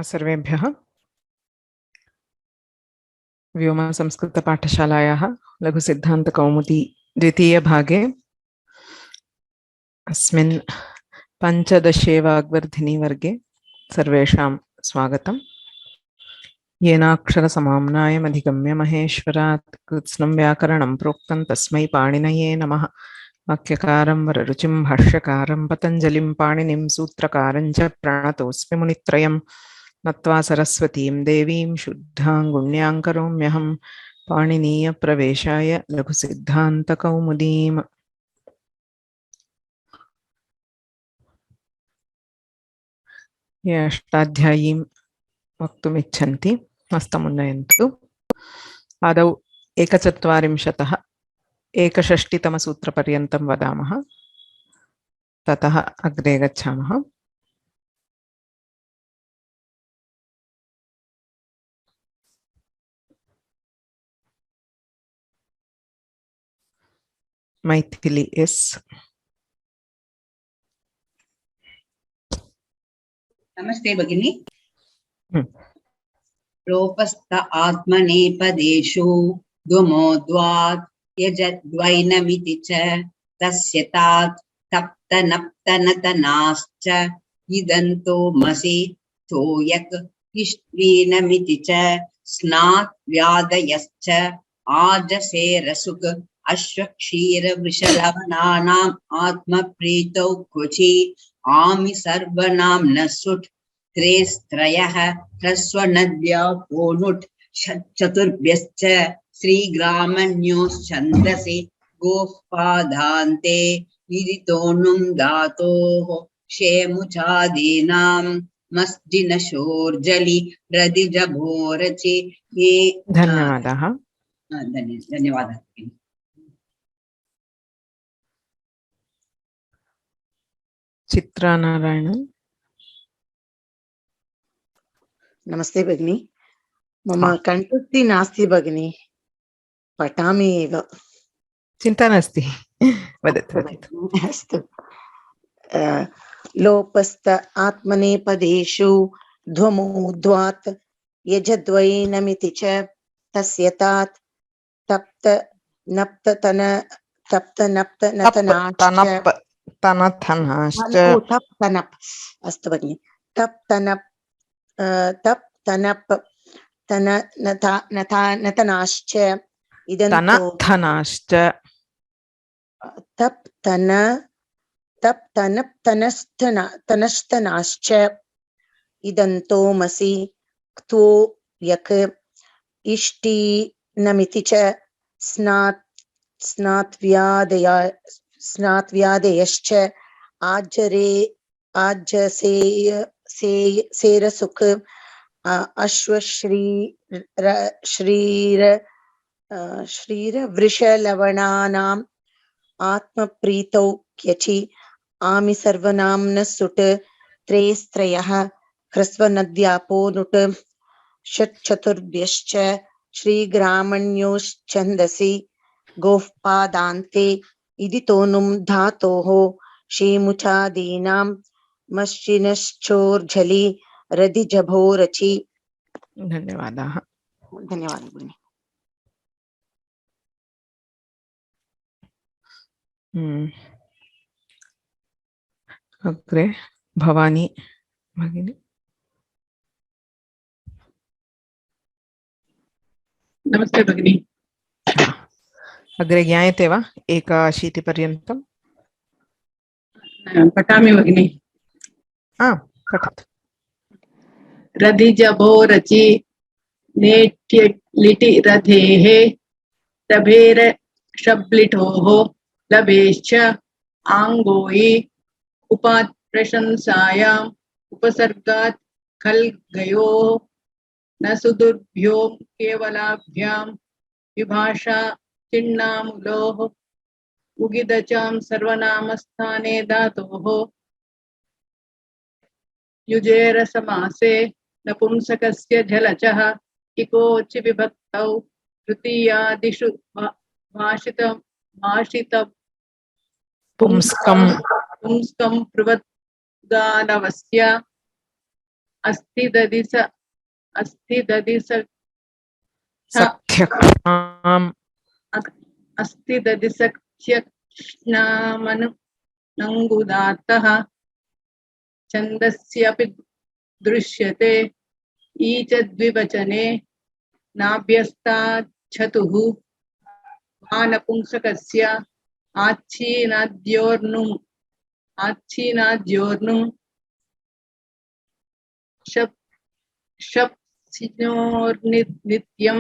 नमः सर्वेभ्यः। व्योम संस्कृत पाठशालायाः लघुसिद्धान्तकौमुदी द्वितीयभागे अस्मिन् पञ्चदशे वाग्वर्धिनी वर्गे सर्वेषां स्वागतम्। येनाक्षरसमाम्नायमधिगम्य महेश्वरात् कृत्स्नं व्याकरणं प्रोक्तं तस्मै पाणिनये नमः। वाक्यकारं वररुचिं भाष्यकारं पतञ्जलिं पाणिनिं सूत्रकारं च प्रणतोऽस्मि मुनित्रयम्। नत्वा सरस्वतीं देवीं शुद्धां गुण्यां करोम्यहं पाणिनीयप्रवेशाय लघुसिद्धान्तकौमुदीम्। ये अष्टाध्यायीं वक्तुमिच्छन्ति हस्तमुन्नयन्तु। आदौ 41तः 61तमसूत्रपर्यन्तं वदामः, ततः अग्रे गच्छामः। मैथिली एस्। नमस्ते भगिनी। लोपस्थ आत्मनेपदेषु द्वमोद्वात् यजद्वैनमिति च तस्य तात तप्तनप्तनतनाश्च इदन्तो मसि तोयक इष्ट्वीनमिति च स्नात् व्यादयश्च आजसेरसुक अश्वक्षीरवृषलवनानाम् आत्मप्रीतौ क्वचि आमि सर्वनाम्नः सुट् त्रेस्त्रयः ह्रस्वनद्या पोनुट् चतुर्भ्यश्च श्रीग्रामण्योश्छन्दसि गोः पादान्ते विदितोऽनुं धातोः शेमुचादीनां मस्जिनशोर्जलि रदिजभोरचि ये। धन्यवादः। धन्यवादः। चित्रानारायणन्। नमस्ते भगिनी। मम कण्ठस्थि नास्ति भगिनी, पठामि एव। चिन्ता नास्ति, वदतु वदतु। अस्तु। लोपस्थ आत्मनेपदेषु ध्वमोद्वात् यजद्वैनमिति च तस्य तात तप्त नप्त नतनाश्च। अस्तु भगिनी। नतनाश्च इदन्तो तप्तनप्तनश्च इदन्तोमसि क्तो यक् इष्टीनमिति च स्नात्व्यादयश्च आजसेरसुख श्रीरवृषलवणानाम् आत्मप्रीतौ क्यचि आमि सर्वनाम्नः सुट् त्रेस्त्रयः ह्रस्वनद्यापो नुट् षट्चतुर्भ्यश्च श्रीग्रामण्योश्छन्दसि गोः पादान्ते इदितोऽनुं धातोः शेमुचादीनां मश्चिनश्चोर्झलि रदिजभोरचि। धन्यवादाः। धन्यवादः भगिनी। अग्रे भवानी भगिनी। नमस्ते भगिनी। अग्रे ज्ञायते वा 81पर्यन्तं? पठामि भगिनी। पठतु। रदिजभोरचि नेट्यलिटि रथेः रभेर शब्लिटोः लभेश्च आङ्गोयि उपात् प्रशंसायाम् उपसर्गात् खल्गयोः न सुदुर्भ्यो केवलाभ्यां विभाषा चिन्नामुलोः उगिदचां सर्वनामस्थाने धातोः युजेरसमासे नपुंसकस्य झलचः इकोचि विभक्तौ तृतीयादिषु भाषित पुंस्कं प्रवद्गानवस्य अस्थिदधिस सख्यक्षाम् अस्थिदधिसख्यक्ष्णामनु नङ्गुदात्तः छन्दस्यपि दृश्यते ईचद्विवचने नाभ्यस्ताच्छतुः मानपुंसकस्य आच्छीनाद्योर्नुम् शप्सिनोर्नित्यं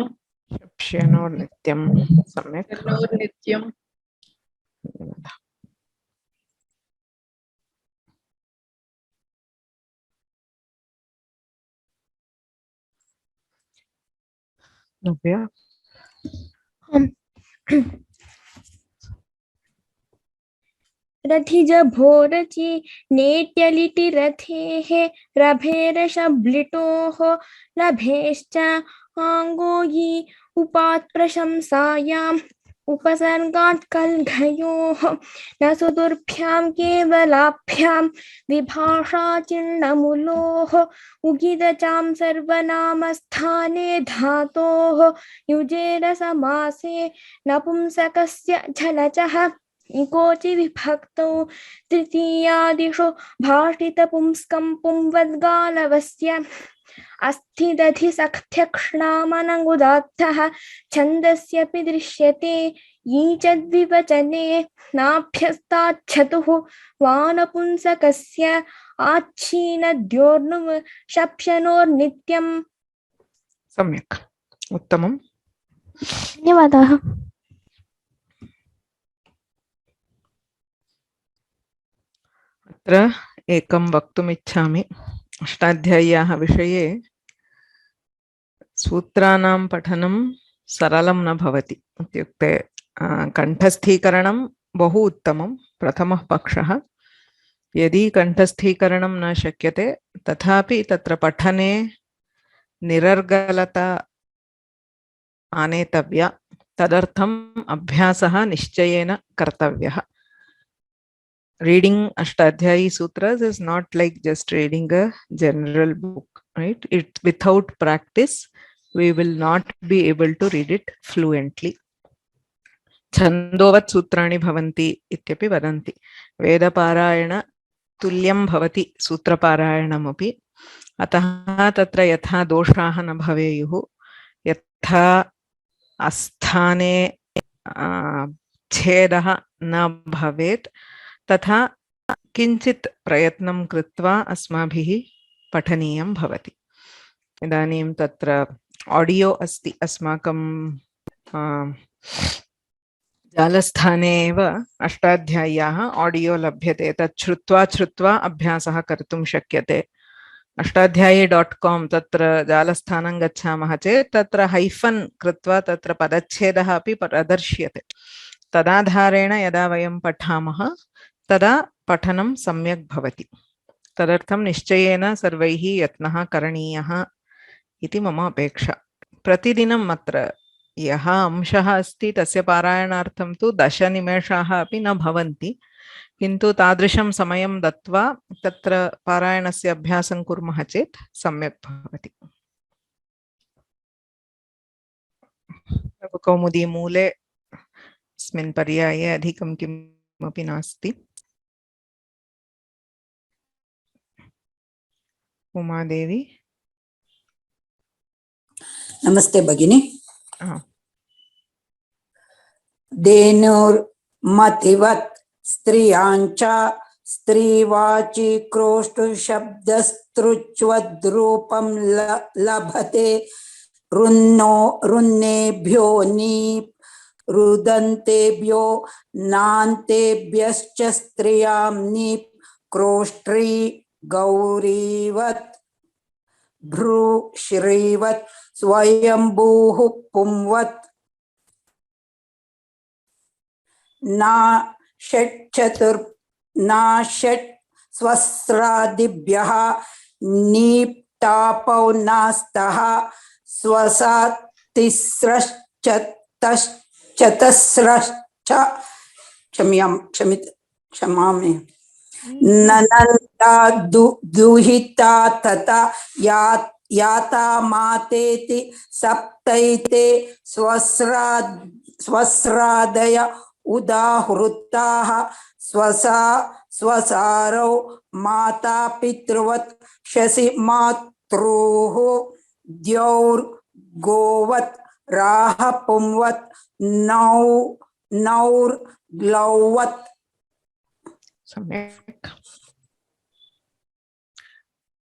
शप्ष्यनोर्नित्यं सम्यक् शप्सिनोर्नित्यं नव्या रथिज भोरचि नेट्यलिटि रथेः रभेरशब्लिटोः लभेश्च आङ्गोयी उपात् प्रशंसायाम् उपसर्गात् कल्घयोः न सुदुर्भ्यां केवलाभ्यां विभाषा चिण्डमुलोः उगिदचां सर्वनामस्थाने धातोः युजेर समासे नपुंसकस्य झलचः इकोचि विभक्तौ तृतीयादिषु भाषितपुंस्कं पुंवद्गालवस्य अस्थिदधिसख्यक्ष्णामनङ्गुदात्तः छन्दस्यपि दृश्यते ईचद्विवचने नाभ्यस्ताच्छतुः वानपुंसकस्य आच्छीनद्योर्नुम् शप्शनोर्नित्यम्। सम्यक् उत्तमम्। धन्यवादाः। अत्र एकं वक्तुमिच्छामि। अष्टाध्याय्याः विषये सूत्राणां पठनं सरलं न भवति। इत्युक्ते कण्ठस्थीकरणं बहु उत्तमं, प्रथमः पक्षः। यदि कण्ठस्थीकरणं न शक्यते तथापि तत्र पठने निरर्गलता आनेतव्या। तदर्थम् अभ्यासः निश्चयेन कर्तव्यः। Reading Ashtadhyayi Sutras is not like just reading a general book, right? Without practice, we will not be able to read it fluently. Chandovat sutrani bhavanti ityapi vadanti. Vedaparayana tulyam bhavati sutraparayanamapi. Ataha tatra yatha doshaha na bhaveyuhu. Yatha asthane छेदः न भवेत् तथा किंचित प्रयत्नं कृत्वा अस्माभिः पठनीयं भवति। इदानीं तत्र ऑडियो अस्ति, अस्माकं जालस्थाने एव अष्टाध्याय्याः ऑडियो लभ्यते। तत् श्रुत्वा अभ्यासः कर्तुं शक्यते। अष्टाध्यायी.com तत्र जालस्थानं गच्छामः चेत् तत्र हैफन् कृत्वा तत्र पदच्छेदः अपि प्रदर्श्यते। तदाधारेण यदा वयं पठामः तदा पठनं सम्यक् भवति। तदर्थं निश्चयेन सर्वैः यत्नः करणीयः इति मम अपेक्षा। प्रतिदिनम् अत्र यः अंशः अस्ति तस्य पारायणार्थं तु 10 निमेषाः अपि न भवन्ति, किन्तु तादृशं समयं दत्वा तत्र पारायणस्य अभ्यासं कुर्मः चेत् सम्यक् भवति। कौमुदी मूले अस्मिन् पर्याये अधिकं किमपि नास्ति। उमादेवी। नमस्ते भगिनी। धेनुर्मतिवत् स्त्रियांच स्त्रीवाची क्रोष्टुशब्दस्तृच्वद्रूपं लभते रुन्नेभ्यो नीप् रुदन्तेभ्यो नान्तेभ्यश्च स्त्रियां नीप् क्रोष्ट्री गौरीवत् भ्रूश्रीवत् स्वयंभूः पुंवत् ना षट् स्वस्रादिभ्यः नीप्तापौ नास्तः स्वसातिस्रश्चतस्रश्च क्षमामि ननन्ता दुहिता तथा याता मातेति सप्तैते स्वस्रादय उदाहृताः स्वसारौ माता पितृवत् शशि मातृः द्यौर्गोवत् राह पुंवत् नौर्ग्लौवत्. Samyak.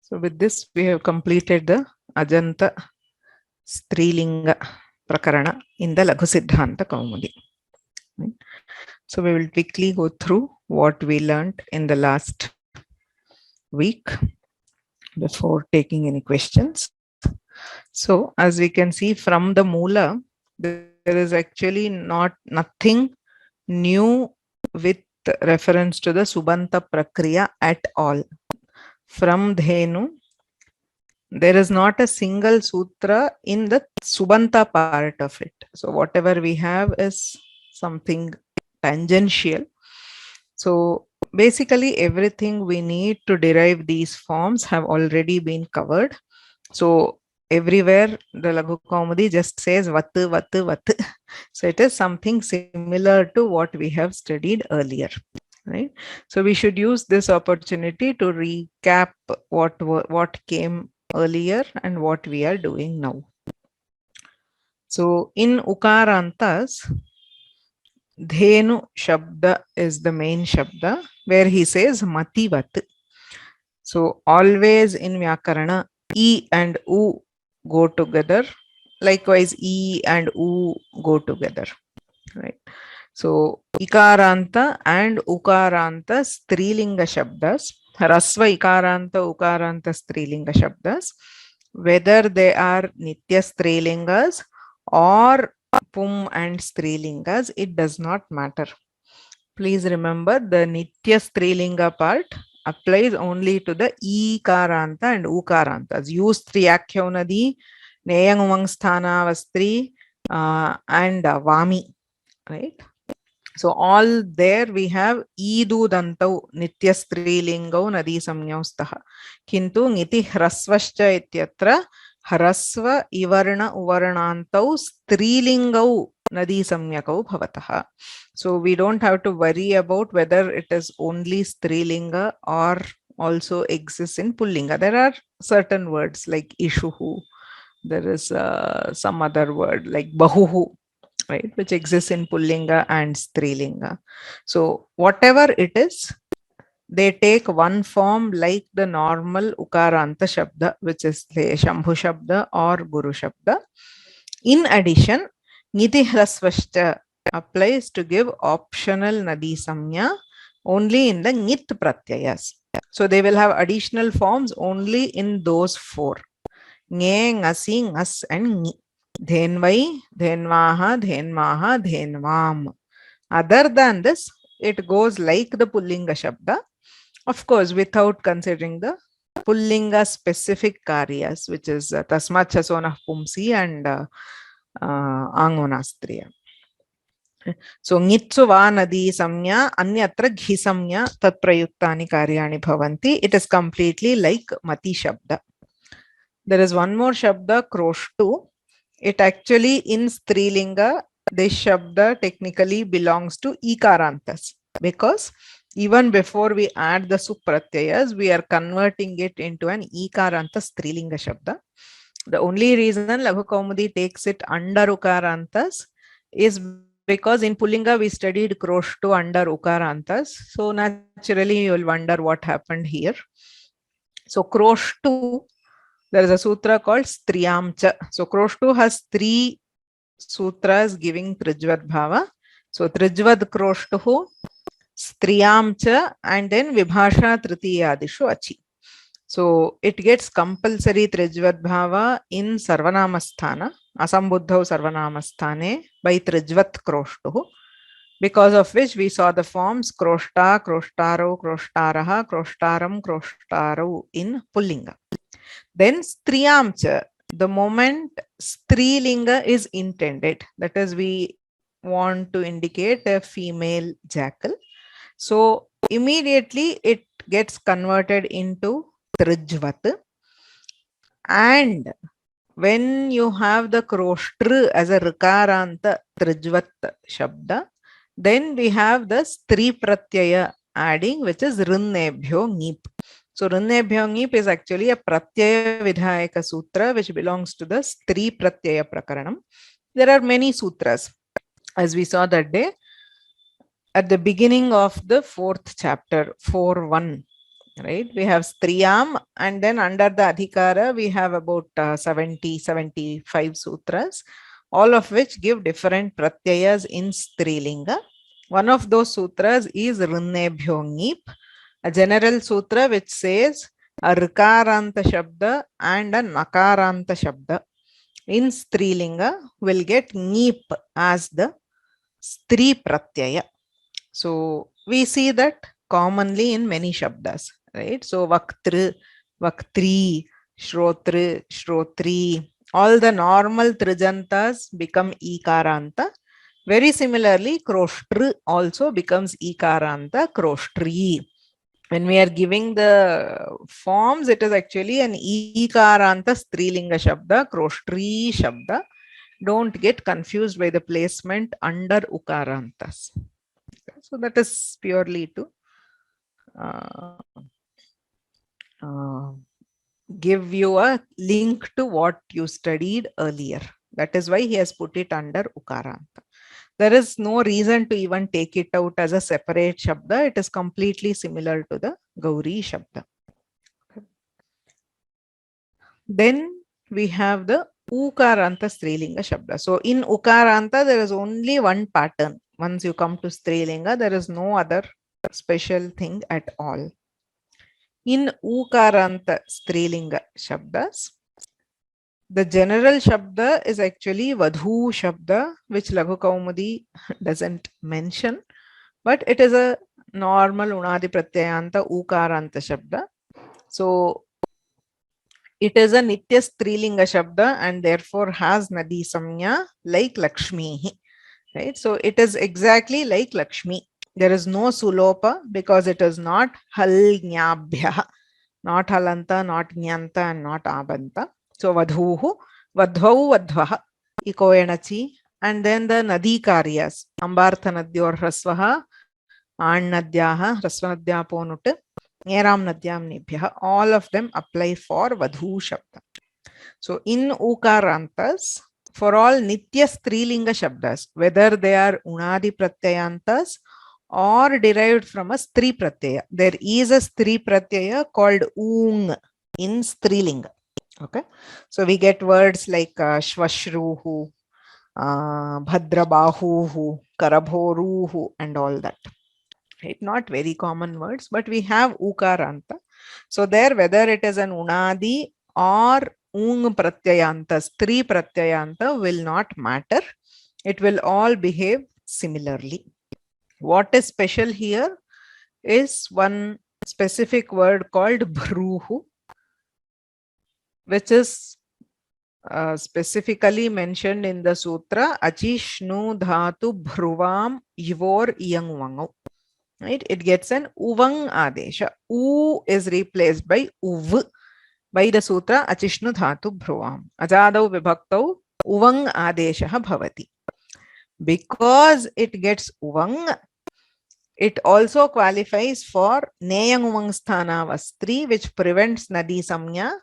So with this we have completed the Ajanta Strilinga Prakarana in the Laghu Siddhanta Kaumudi. Right? So we will quickly go through what we learned in the last week before taking any questions. So as we can see from the Moola, there is actually nothing new with reference to the Subanta Prakriya at all. From Dhenu, there is not a single sutra in the Subanta part of it. So whatever we have is something tangential. So basically everything we need to derive these forms have already been covered. So everywhere the Laghu Kaumudi just says vatu, vatu, vatu. So it is something similar to what we have studied earlier. Right? So we should use this opportunity to recap what came earlier and what we are doing now. So in Ukarantas, Dhenu Shabda is the main Shabda where he says Mativat. So always in Vyakarana, E and U go together. Likewise, E and U go together. Right? So Ikaranta and Ukaranta Strilinga Shabdas, Rasva Ikaranta Ukaranta Strilinga Shabdas, whether they are Nitya Strilingas or Pum and Strilingas, it does not matter. Please remember the Nitya Strilinga part applies only to the Ikaranta and Ukarantas. Use Triakhyaunadi, Neyangumang Sthana Vastri, and Vami. Right? So all there we have Idu Dantau Nitya Strilingau Nadi Samnyaustaha. Kintu Niti Hrasvascha Ityatra Hrasva Ivarna Uvarnantau Strilingau Nadi Samnyakau Bhavataha. So we don't have to worry about whether it is only Strilinga or also exists in Pullinga. There are certain words like Ishuhu. There is some other word like Bahuhu, right, which exists in Pullinga and Strilinga. So whatever it is, they take one form like the normal Ukaranta Shabda, which is the Shambhu Shabda or Guru Shabda. In addition, Niti Hrasvashta applies to give optional Nadi Samnya only in the Nit Pratyayas. So they will have additional forms only in those four. Nge, Ngasi, Ngas and Ngi. Dhenvai, Dhenvaha, Dhenmaha, Dhenvam. Other than this, it goes like the Pullinga Shabda. Of course, without considering the Pullinga specific karyas, which is Tasmat Chasona Pumsi and Angonastriya. So Ngitsu Va Nadi Samnya, Anyatra Ghi Samnya, Tat Prayuktani Karyani Bhavanti. It is completely like Mati Shabda. There is one more Shabda, Kroshtu. It actually in Strilinga, this Shabda technically belongs to Ikarantas because even before we add the Supratyayas, we are converting it into an Ikaranta Strilinga Shabda. The only reason Laghu Kaumudi takes it under Ukarantas is because in Pullinga we studied Kroshtu under Ukarantas. So naturally you will wonder what happened here. So Kroshtu, there is a sutra called Striyamcha. So Kroshtu has 3 sutras giving Trijvad Bhava. So Trijvad Kroshtuhu, Striyamcha, and then Vibhasha Tritiyadishu Achi. So it gets compulsory Trijvad Bhava in Sarvanamasthana, Asambuddhau Sarvanamasthane by Trijvat Kroshtuhu, because of which we saw the forms Kroshta, Kroshtaro, Kroshtaraha, Kroshtaram, Kroshtaro in Pullinga. Then Striyamcha, the moment Strilinga is intended, that is we want to indicate a female jackal. So immediately it gets converted into Trijvat. And when you have the Kroshtr as a Rikaranta Trijvat Shabda, then we have the Stri Pratyaya adding, which is Rinnebhyo Nip. So Rinnebhyo Nip is actually a Pratyaya Vidhayaka Sutra, which belongs to the Stri Pratyaya Prakaranam. There are many sutras, as we saw that day, at the beginning of the 4th chapter, 4.1. Right, we have Striyam, and then under the Adhikara we have about 70-75 sutras, all of which give different pratyayas in Strilinga. One of those sutras is Rinnebhyo Nip, a general sutra which says a Rikaranta Shabda and a Nakaranta Shabda in Strilinga will get Nip as the Stri Pratyaya. So we see that commonly in many Shabdas. Right, so Vaktr, Vaktri, Shrotr, Shrotri, all the normal Trijantas become Ikaranta. Very similarly, Kroshtr also becomes Ikaranta, Kroshtri. When we are giving the forms, it is actually an Ikaranta Strilinga Shabda, Kroshtri Shabda. Don't get confused by the placement under Ukarantas. So that is purely to give you a link to what you studied earlier. That is why he has put it under Ukaranta. There is no reason to even take it out as a separate Shabda. It is completely similar to the Gauri Shabda. Then we have the Ukaranta Strilinga Shabda. So in Ukaranta, there is only one pattern. Once you come to Strilinga, there is no other special thing at all. In Ukaranta Strilinga Shabdas, the general Shabda is actually Vadhu Shabda, which Laghu Kaumudi doesn't mention, but it is a normal Unadi Pratyayanta Ukaranta Shabda. So it is a Nitya Strilinga Shabda and therefore has Nadi Samya like Lakshmi. Right? So it is exactly like Lakshmi. There is no Sulopa because it is not Hal Nyabhya, not Halanta, not Nyanta, and not Abanta. So Vadhuhu, Vadhvau, Vadhvaha, Ikoenachi, and then the Nadi Karyas, Ambartha Nadyor Hrasvaha, An Nadyaha, Hrasvanadya Ponut, Neram Nadyam Nibhyaha, all of them apply for Vadhu Shabda. So in Ukarantas, for all Nitya Strilinga Shabdas, whether they are Unadi Pratyayantas or derived from a Stri Pratyaya, there is a Stri Pratyaya called Ung in Strilinga. Okay, so we get words like Shvashruhu, Bhadrabahuhu, Karabhoruhu, and all that. Right? Not very common words, but we have Ukaranta. So there, whether it is an Unadi or Ung Pratyayanta, Stri Pratyayanta will not matter. It will all behave similarly. What is special here is one specific word called Bhruhu, which is specifically mentioned in the sutra Achishnu Dhatu Bhruvam Yivor Iyang. Right? It gets an Uvang Adesha. U is replaced by Uv by the sutra Achishnu Dhatu Bhruvam. Ajadau Vibhaktau Uvang Adesha Bhavati. Because it gets Uvang, it also qualifies for Neyang Uvang Sthana Vastri, which prevents Nadi Samya,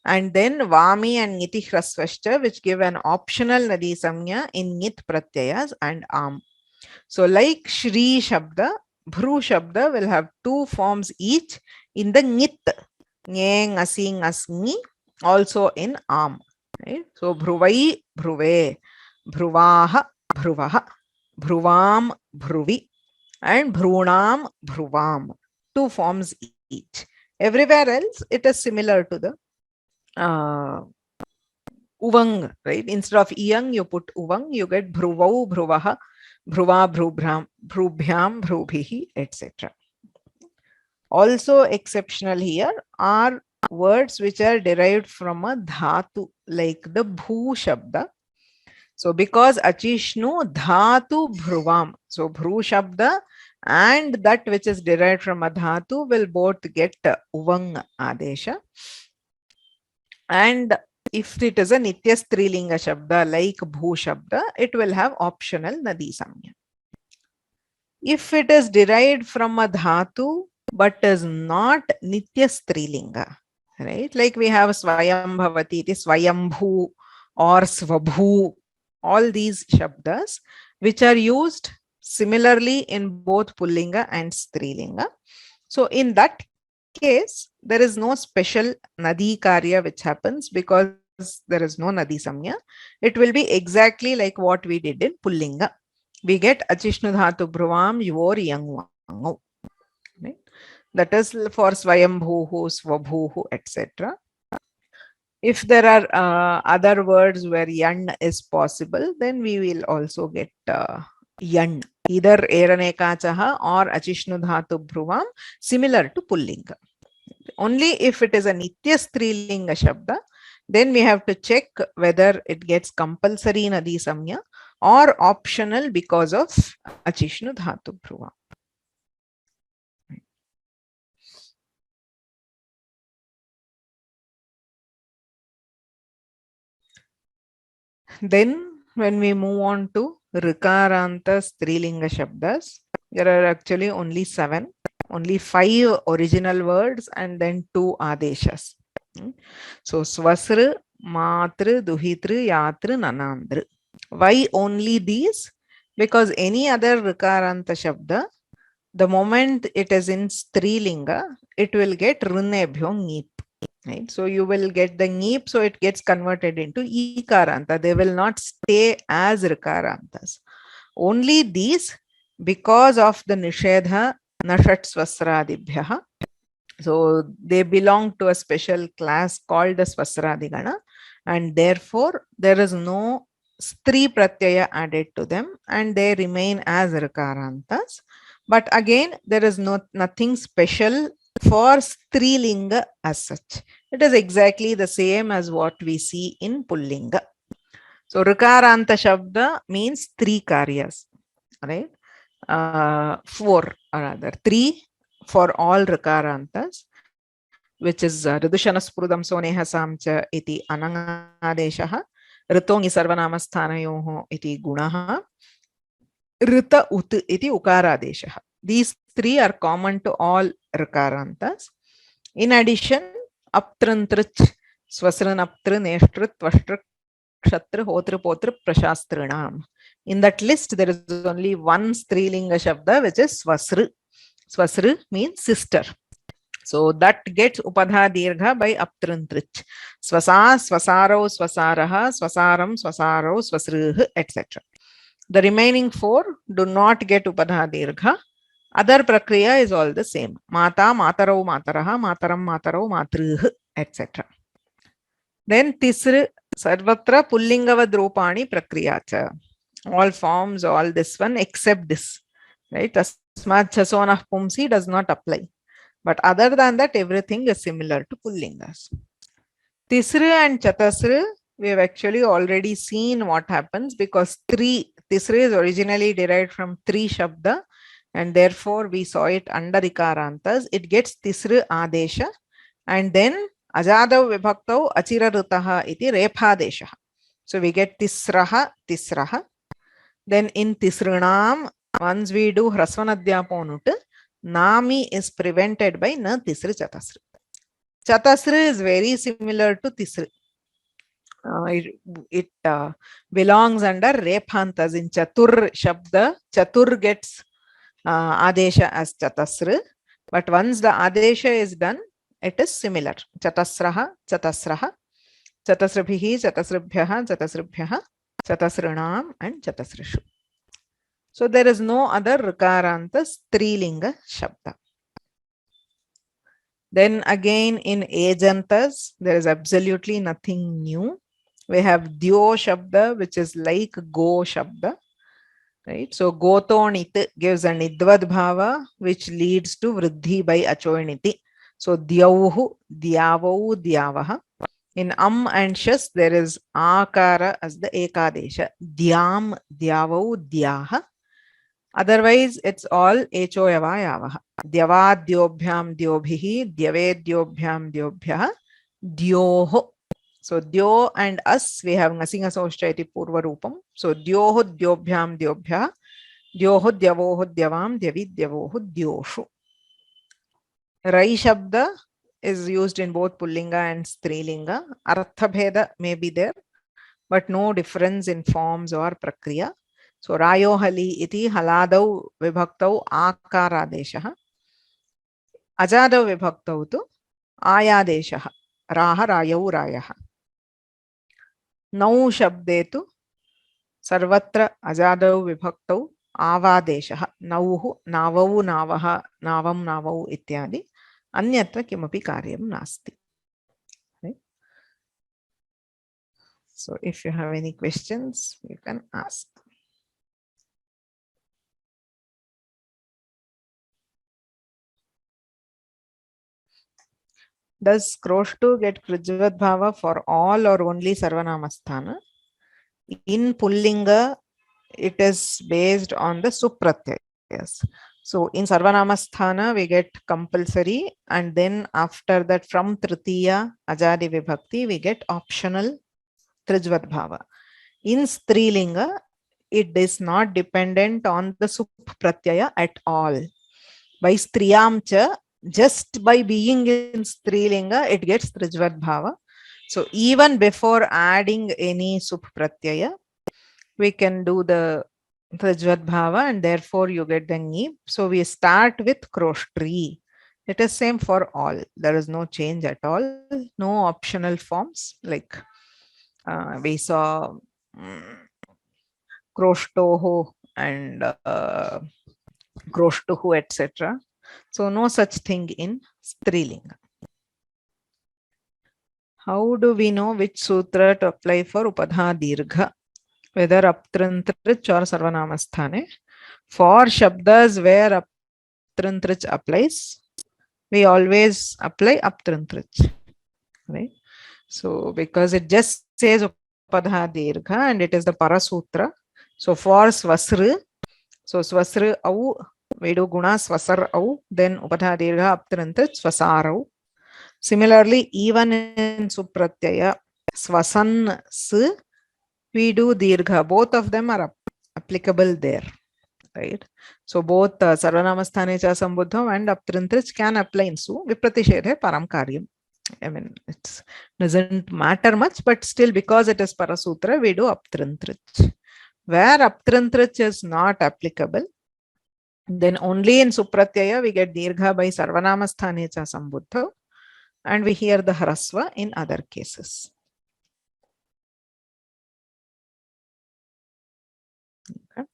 and then Vami and Niti Hrasvashcha, which give an optional Nadi Samya in Nit Pratyayas and Am. So like Shri Shabda, Bhru Shabda will have two forms each in the Nit, Nyeng, Asing, Asmi, also in Am. Right? So Bhruvai, Bhruve, Bhruvaha, Bhruvaha, Bhruvam, Bhruvi, and Bhrunam, Bhruvam. Two forms each. Everywhere else, it is similar to the Uvang, right? Instead of Iyang, you put Uvang, you get Bhruvau, Bhruvaha, Bhruva, Bhrubhram, Bhrubhyam, Bhrubhihi, etc. Also exceptional here are words which are derived from a dhatu, like the Bhu Shabda. So because achishnu dhatu bhruvam, so bhru shabda and that which is derived from a dhatu will both get uvang adesha. And if it is a nitya strilinga shabda like bhu shabda, it will have optional nadi samya. If it is derived from a dhatu but is not nitya strilinga, right? Like we have swayam bhavati, it is swayambhu or swabhu, all these shabdas which are used similarly in both pullinga and strilinga. So in that case, there is no special nadi karya which happens because there is no nadi samya. It will be exactly like what we did in pullinga. We get achishnu dhatu bhruvam yor yangu. Right? That is for swayambhuhu, swabhuhu, etc. If there are other words where yan is possible, then we will also get yan, either eranekachaha or achishnu dhatu bhruvam, similar to pullinga. Only if it is a nitya strilinga shabda, then we have to check whether it gets compulsory nadi samya or optional because of achishnu dhatu bhruvam. Then when we move on to rikaranta strilinga shabdas, there are actually only 7, only 5 original words and then 2 adeshas. So swasra, matra, duhitra, yatra, nanandra. Why only these? Because any other rikaranta shabda, the moment it is in strilinga, it will get runebhyo ngeep. Right? So you will get the ngeep, so it gets converted into ikaranta. They will not stay as rikarantas. Only these, because of the nishedha nashat swasradibhyaha. So they belong to a special class called the swasradigana, and therefore there is no stri pratyaya added to them and they remain as rikarantas. But again, there is nothing special for strilinga as such. It is exactly the same as what we see in pullinga. So rikaranta shabda means 3 karyas, right? 4 or rather 3 for all rikarantas, which is ridushana sprudam soneha samcha iti anangadeshaha, ritongi sarvanamasthanayoho iti gunaha, rita ut iti ukaradeshaha. These 3 are common to all rikarantas. In addition, aptrantrich, swasranaptra, neshtrit, tvashtrit, kshatri, hotri, potri, prashastrinam. In that list, there is only one strilinga shabda, which is swasru. Swasru means sister. So that gets upadha dirgha by aptrantrich. Swasa, swasaro, swasaraha, swasaram, swasaro, swasruh, etc. The remaining 4 do not get upadha dirgha. Other prakriya is all the same. Mata, matarau, mataraha, mataram, matarau, matruh, etc. Then tisru, sarvatra pullingavad rupani prakriyacha. All forms, all this one except this. Right? Tasmat chasonah pumsi does not apply. But other than that, everything is similar to pullingas. Tisru and chatasru, we have actually already seen what happens because tisru is originally derived from 3 shabda. And therefore we saw it under ikarantas. It gets tisru adesha and then ajadav vibhaktau achira rutaha iti rephadesha. So we get tisraha, tisraha. Then in tisrunam, once we do hrasvanadhyaponut, nami is prevented by na tisru chatasru. Chatasru is very similar to tisru. It belongs under rephantas. In chatur shabda, chatur gets adesha as chatasra, but once the adesha is done, it is similar. Chatasraha, chatasraha, chatasrabhihi, chatasrabhyaha, chatasrabhyaha, chatasranam, and chatasrishu. So there is no other rikaranta strilinga shabda. Then again in ajantas, there is absolutely nothing new. We have dyo shabda, which is like go shabda. Right? So gotonit gives an idvad bhava, which leads to vriddhi by achoiniti. So dyauhu, dyavau, dyavaha. In and shas, there is akara as the ekadesha. Dyam, dyavau, dyaha. Otherwise, it's all echo yava yavaha. Dyava, dyobhyam, dyobhihi, dyave, dyobhyam, dyobhyaha, dyoho. So, dyo and us, we have ngasinga saushchaiti purva rupam. So, dyoho, dyobhyam, dyobhyaha, dyoho, dyavoho, dyavam, dyavi, dyavoho, dyoshu. Rai shabda is used in both Pullinga and Strilinga. Artha bheda may be there, but no difference in forms or prakriya. So rayo hali iti haladau vibhaktau akaradeshaha. Ajadau vibhaktau tu ayadeshaha. Raha rayau rayaha. Nau shabde tu sarvatra ajadau vibhaktau avadeshaha. Nauhu navau navaha navam navau ityadi. Anyatra kimapi karyam nasti. Right? So if you have any questions, you can ask. Does Kroshtu get Krijvat Bhava for all or only Sarvanamasthana? In Pullinga, it is based on the Supratyayas. So in Sarvanamasthana, we get compulsory, and then after that from Tritiya, Ajadi Vibhakti, we get optional Trijvat Bhava. In Strilinga, it is not dependent on the Supratyaya at all. By Striyam cha, just by being in Strilinga, it gets Trijvat Bhava. So even before adding any Sup Pratyaya, we can do the Trijvat Bhava, and therefore you get the Ni. So we start with Kroshtri. It is same for all. There is no change at all. No optional forms like we saw Kroshtoho and Kroshtuhu, etc. So no such thing in Strilinga. How do we know which sutra to apply for Upadha Dirgha? Whether Aptrantrich or Sarvanamasthane. For Shabdas where Aptrantrich applies, we always apply Aptrantrich. Right? So because it just says Upadha Dirgha and it is the Parasutra. So for Swasra, so Swasra au, we do Guna Swasar au, then Upadha Dirgha Aptrantrich Swasarau. Similarly, even in Supratyaya, Swasan S, we do Dirgha. Both of them are applicable there. Right? So both Sarvanamasthane cha Sambuddham and Aptrantrich can apply in Su. Vipratishedhe Param Karyam. I mean, it doesn't matter much, but still because it is Parasutra, we do Aptrantrich. Where Aptrantrich is not applicable, then only in Supratyaya we get Dirgha by Sarvanamasthane cha Sambuddha, and we hear the Hrasva in other cases. Okay.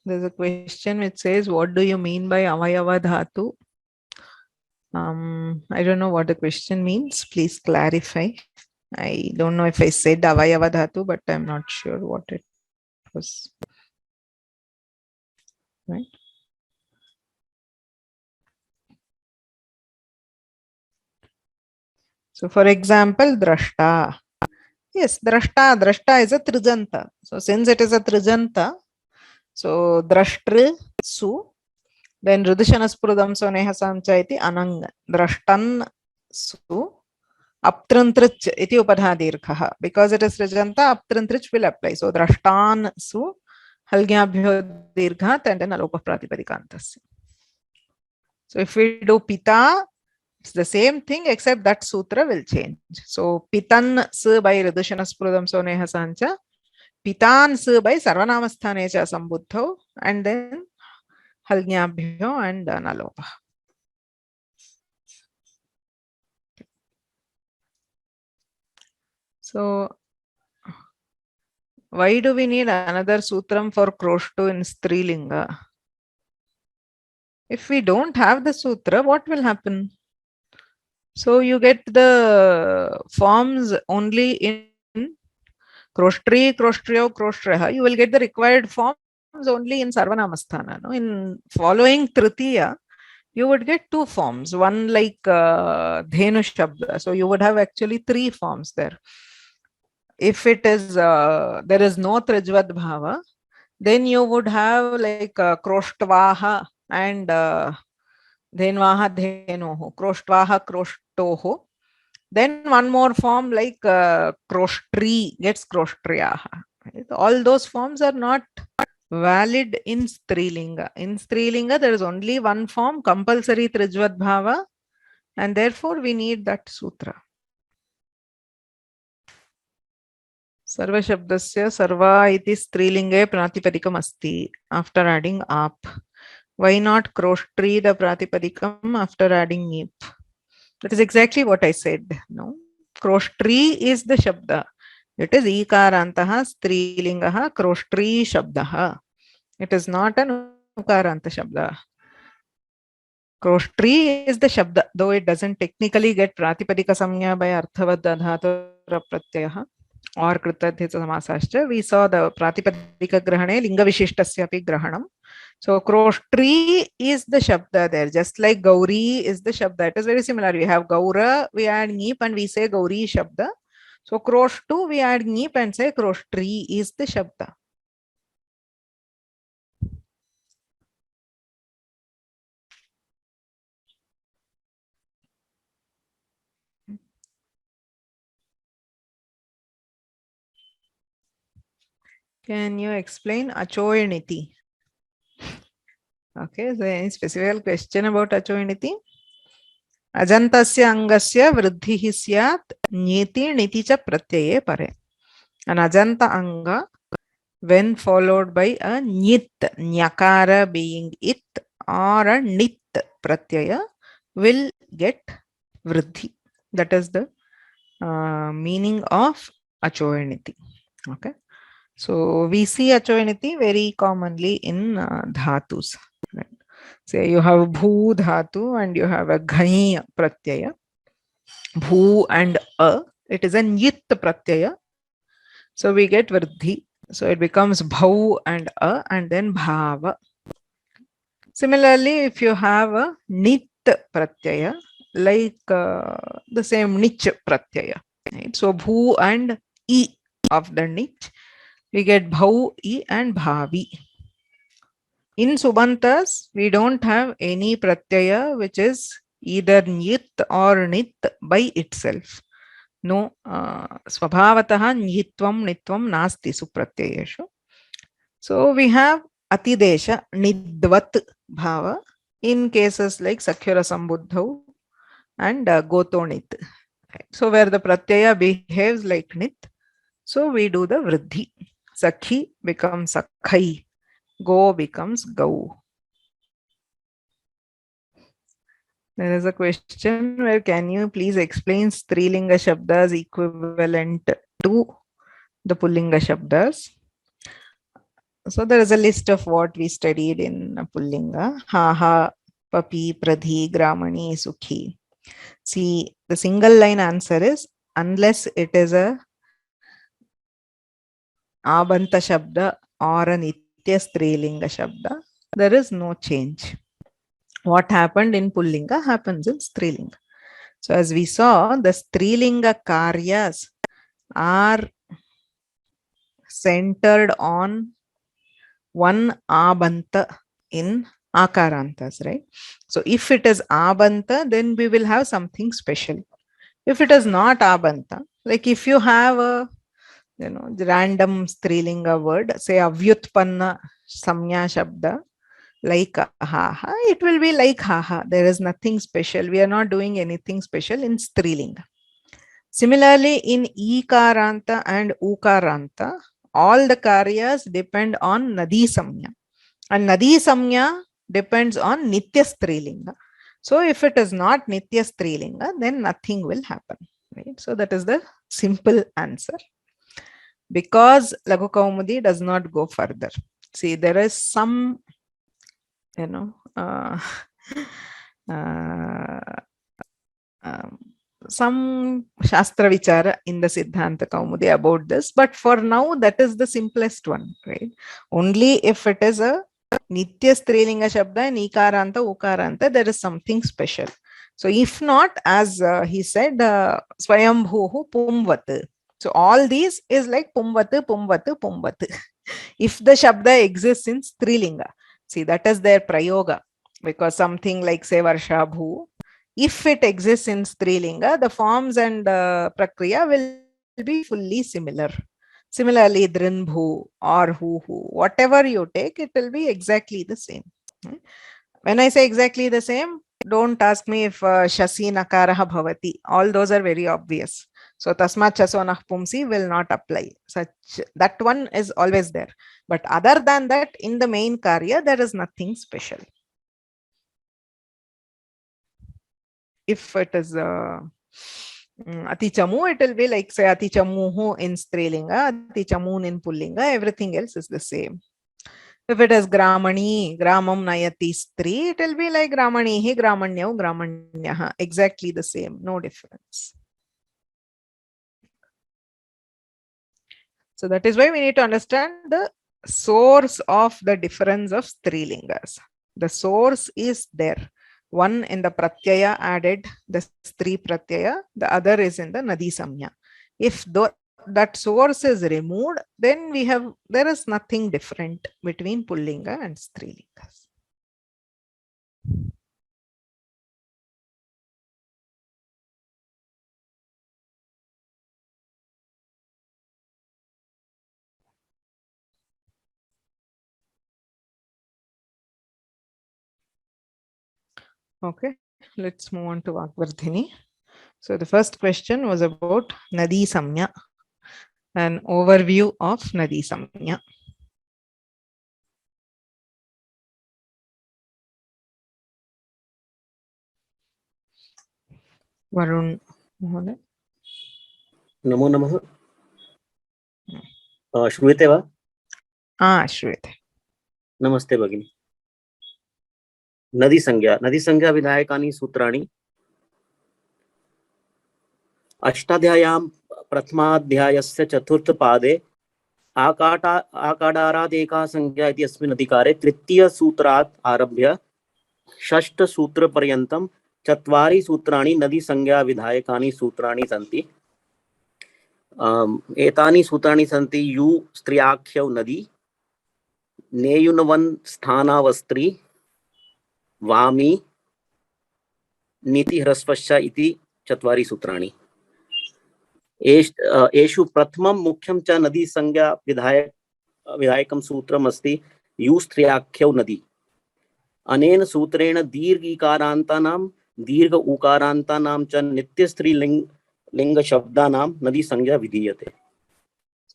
There's a question which says, what do you mean by Avayava Dhatu? I don't know what the question means. Please clarify. I don't know if I said Avayava Dhatu, but I'm not sure what it was. Right? So for example, Drashta. Yes, Drashta is a Trijanta. So since it is a Trijanta, so Drashtri Su, then Rudishanaspurudam so Nehasam iti Anang. Drashtan Su, Aptrantrich iti Upadha Dirgha. Because it is Trijanta, Aptrantrich will apply. So Drashtan Su, Halgyabhyo Dirghat, and then Alopa Pratipadikantasya. So if we do Pita, it's the same thing except that sutra will change. So Pitan S by Ridushanasprudam so Nehasancha, Pitan S by Sarvanamasthane cha Sambuddho, and then Halgyabhyo and Nalopa. So why do we need another sutram for Kroshtu in Strilinga? If we don't have the sutra, what will happen? So you get the forms only in Kroshtri, Kroshtrio, Kroshtreha. You will get the required forms only in Sarvanamasthana. No? In following Tritiya, you would get two forms. One like Dhenu Shabda. So you would have actually three forms there. If it is there is no Trijvad Bhava, then you would have like Kroshtvaha and Dhenvaha Dhenoho, Kroshtvaha Kroshtoho. Then one more form like Kroshtri gets Kroshtriyaha. Right? All those forms are not valid in Strilinga. In Strilinga, there is only one form, compulsory Trijvad Bhava, and therefore we need that sutra. Sarva Shabdasya Sarva iti Strilinge Pratipadikam asti after adding ap. Why not Kroshtri the Pratipadikam after adding nip? That is exactly what I said. No, Kroshtri is the Shabda. It is Ikarantaha Strilingaha Kroshtri Shabdaha. It is not an Ukaranta Shabda. Kroshtri is the Shabda, though it doesn't technically get Pratipadika Samya by Arthavad Dhatura Pratyaha or Kritadhita Samasascha. We saw the Pratipadika Grahane, Linga Vishishtasyapi Grahanam. So Kroshtri is the Shabda there, just like Gauri is the Shabda. It is very similar. We have Gaura, we add Nip and we say Gauri Shabda. So Kroshtu, we add Nip and say Kroshtri is the Shabda. Can you explain Achoyaniti? Okay, so any specific question about Achoyaniti? Ajantasya angasya vruddhihi syat niti niti cha pratyaye pare. An ajanta anga, when followed by a nyit, nyakara being it, or a nit pratyaya, will get vruddhi. That is the meaning of Achoyaniti. Okay. So we see Achoyaniti very commonly in dhatus. Right? Say you have bhu dhatu and you have a ghani pratyaya. Bhu and a, it is a nyit pratyaya. So we get vruddhi. So it becomes bhau and a and then bhava. Similarly, if you have a nit pratyaya, like the same nich pratyaya. Right? So bhu and I of the nich, we get bhau, I and bhavi. In Subantas, we don't have any pratyaya which is either nyit or nit by itself. No, swabhavataha nyitvam nitvam nasti supratyayeshu. So we have atidesha nidvat bhava in cases like Sakhyara Sambuddhau and Gotonit. Right? So where the pratyaya behaves like nit, so we do the vruddhi. Sakhi becomes sakhai. Go becomes gau. There is a question where can you please explain Strilinga Shabdas equivalent to the Pullinga Shabdas? So there is a list of what we studied in Pullinga. Ha, papi, pradhi, gramani, sukhi. See, the single line answer is unless it is a Abanta Shabda or a Nitya Strilinga Shabda, there is no change. What happened in Pullinga happens in Strilinga. So as we saw, the Strilinga Karyas are centered on one Abanta in Akarantas, right? So if it is Abanta, then we will have something special. If it is not Abanta, like if you have a random Strilinga word, say Avyutpanna Samnya Shabda, like haha, it will be like haha. There is nothing special. We are not doing anything special in Strilinga. Similarly, in Ikaranta and Ukaranta, all the karyas depend on Nadi Samnya. And Nadi Samnya depends on Nitya Strilinga. So if it is not Nitya Strilinga, then nothing will happen. Right? So that is the simple answer. Because Laghu Kaumudi does not go further. See, there is some, some Shastra Vichara in the Siddhanta Kaumudi about this. But for now, that is the simplest one, right? Only if it is a Nitya Strilinga Shabda and Ikaranta, Ukaranta, there is something special. So if not, as he said, Swayambhuhu Pumvat. So all these is like Pumvat, Pumvat, Pumvat. If the Shabda exists in Strilinga, see, that is their Prayoga. Because something like say Varshabhu, if it exists in Strilinga, the forms and Prakriya will be fully similar. Similarly, Drinbhu or Hu, whatever you take, it will be exactly the same. When I say exactly the same, don't ask me if Shasi Nakaraha Bhavati. All those are very obvious. So Tasmat Chasonah Pumsi will not apply. Such that one is always there. But other than that, in the main Karya, there is nothing special. If it is Atichamu, it will be like say Atichamuhu in Strilinga, Atichamun in Pullinga, everything else is the same. If it is Gramani, Gramam Nayati Stri, it will be like Gramanihi, Gramanyahu, Gramanyaha. Exactly the same, no difference. So that is why we need to understand the source of the difference of Strilingas. The source is there. One in the Pratyaya added, the Stri Pratyaya, the other is in the Nadi Samya. If that source is removed, then there is nothing different between Pullinga and Strilingas. Okay, let's move on to Vakvardhini. So the first question was about Nadi Samya, an overview of Nadi Samya. Varun Mohoday. नमो नमः श्रूयते वा श्रूयते नमस्ते भगिनी नदीसंज्ञा विधायकानि सूत्राणि अष्टाध्याय्यां प्रथमाध्यायस्य चतुर्थपादे आकाडारादेका संज्ञा इति अस्मिन् अधिकारे तृतीयसूत्रात् आरभ्य षष्ठसूत्रपर्यन्तं चत्वारि सूत्राणि नदीसंज्ञा विधायकानि सूत्राणि सन्ति एतानि सूत्राणि सन्ति यु स्त्रियाख्यौ नदी नेयुनवन् स्थानावस्त्री वामी नीति ह्रस्वश्च इति चत्वारि सूत्राणि एषु प्रथमं मुख्यं च नदी संज्ञा विधायकं सूत्रम् अस्ति यु स्त्रियाख्यौ नदी अनेन सूत्रेण दीर्घ इकारान्तानां दीर्घ उकारान्तानां च नित्यस्त्रीलिंग शब्दानां नदी संज्ञा विधीयते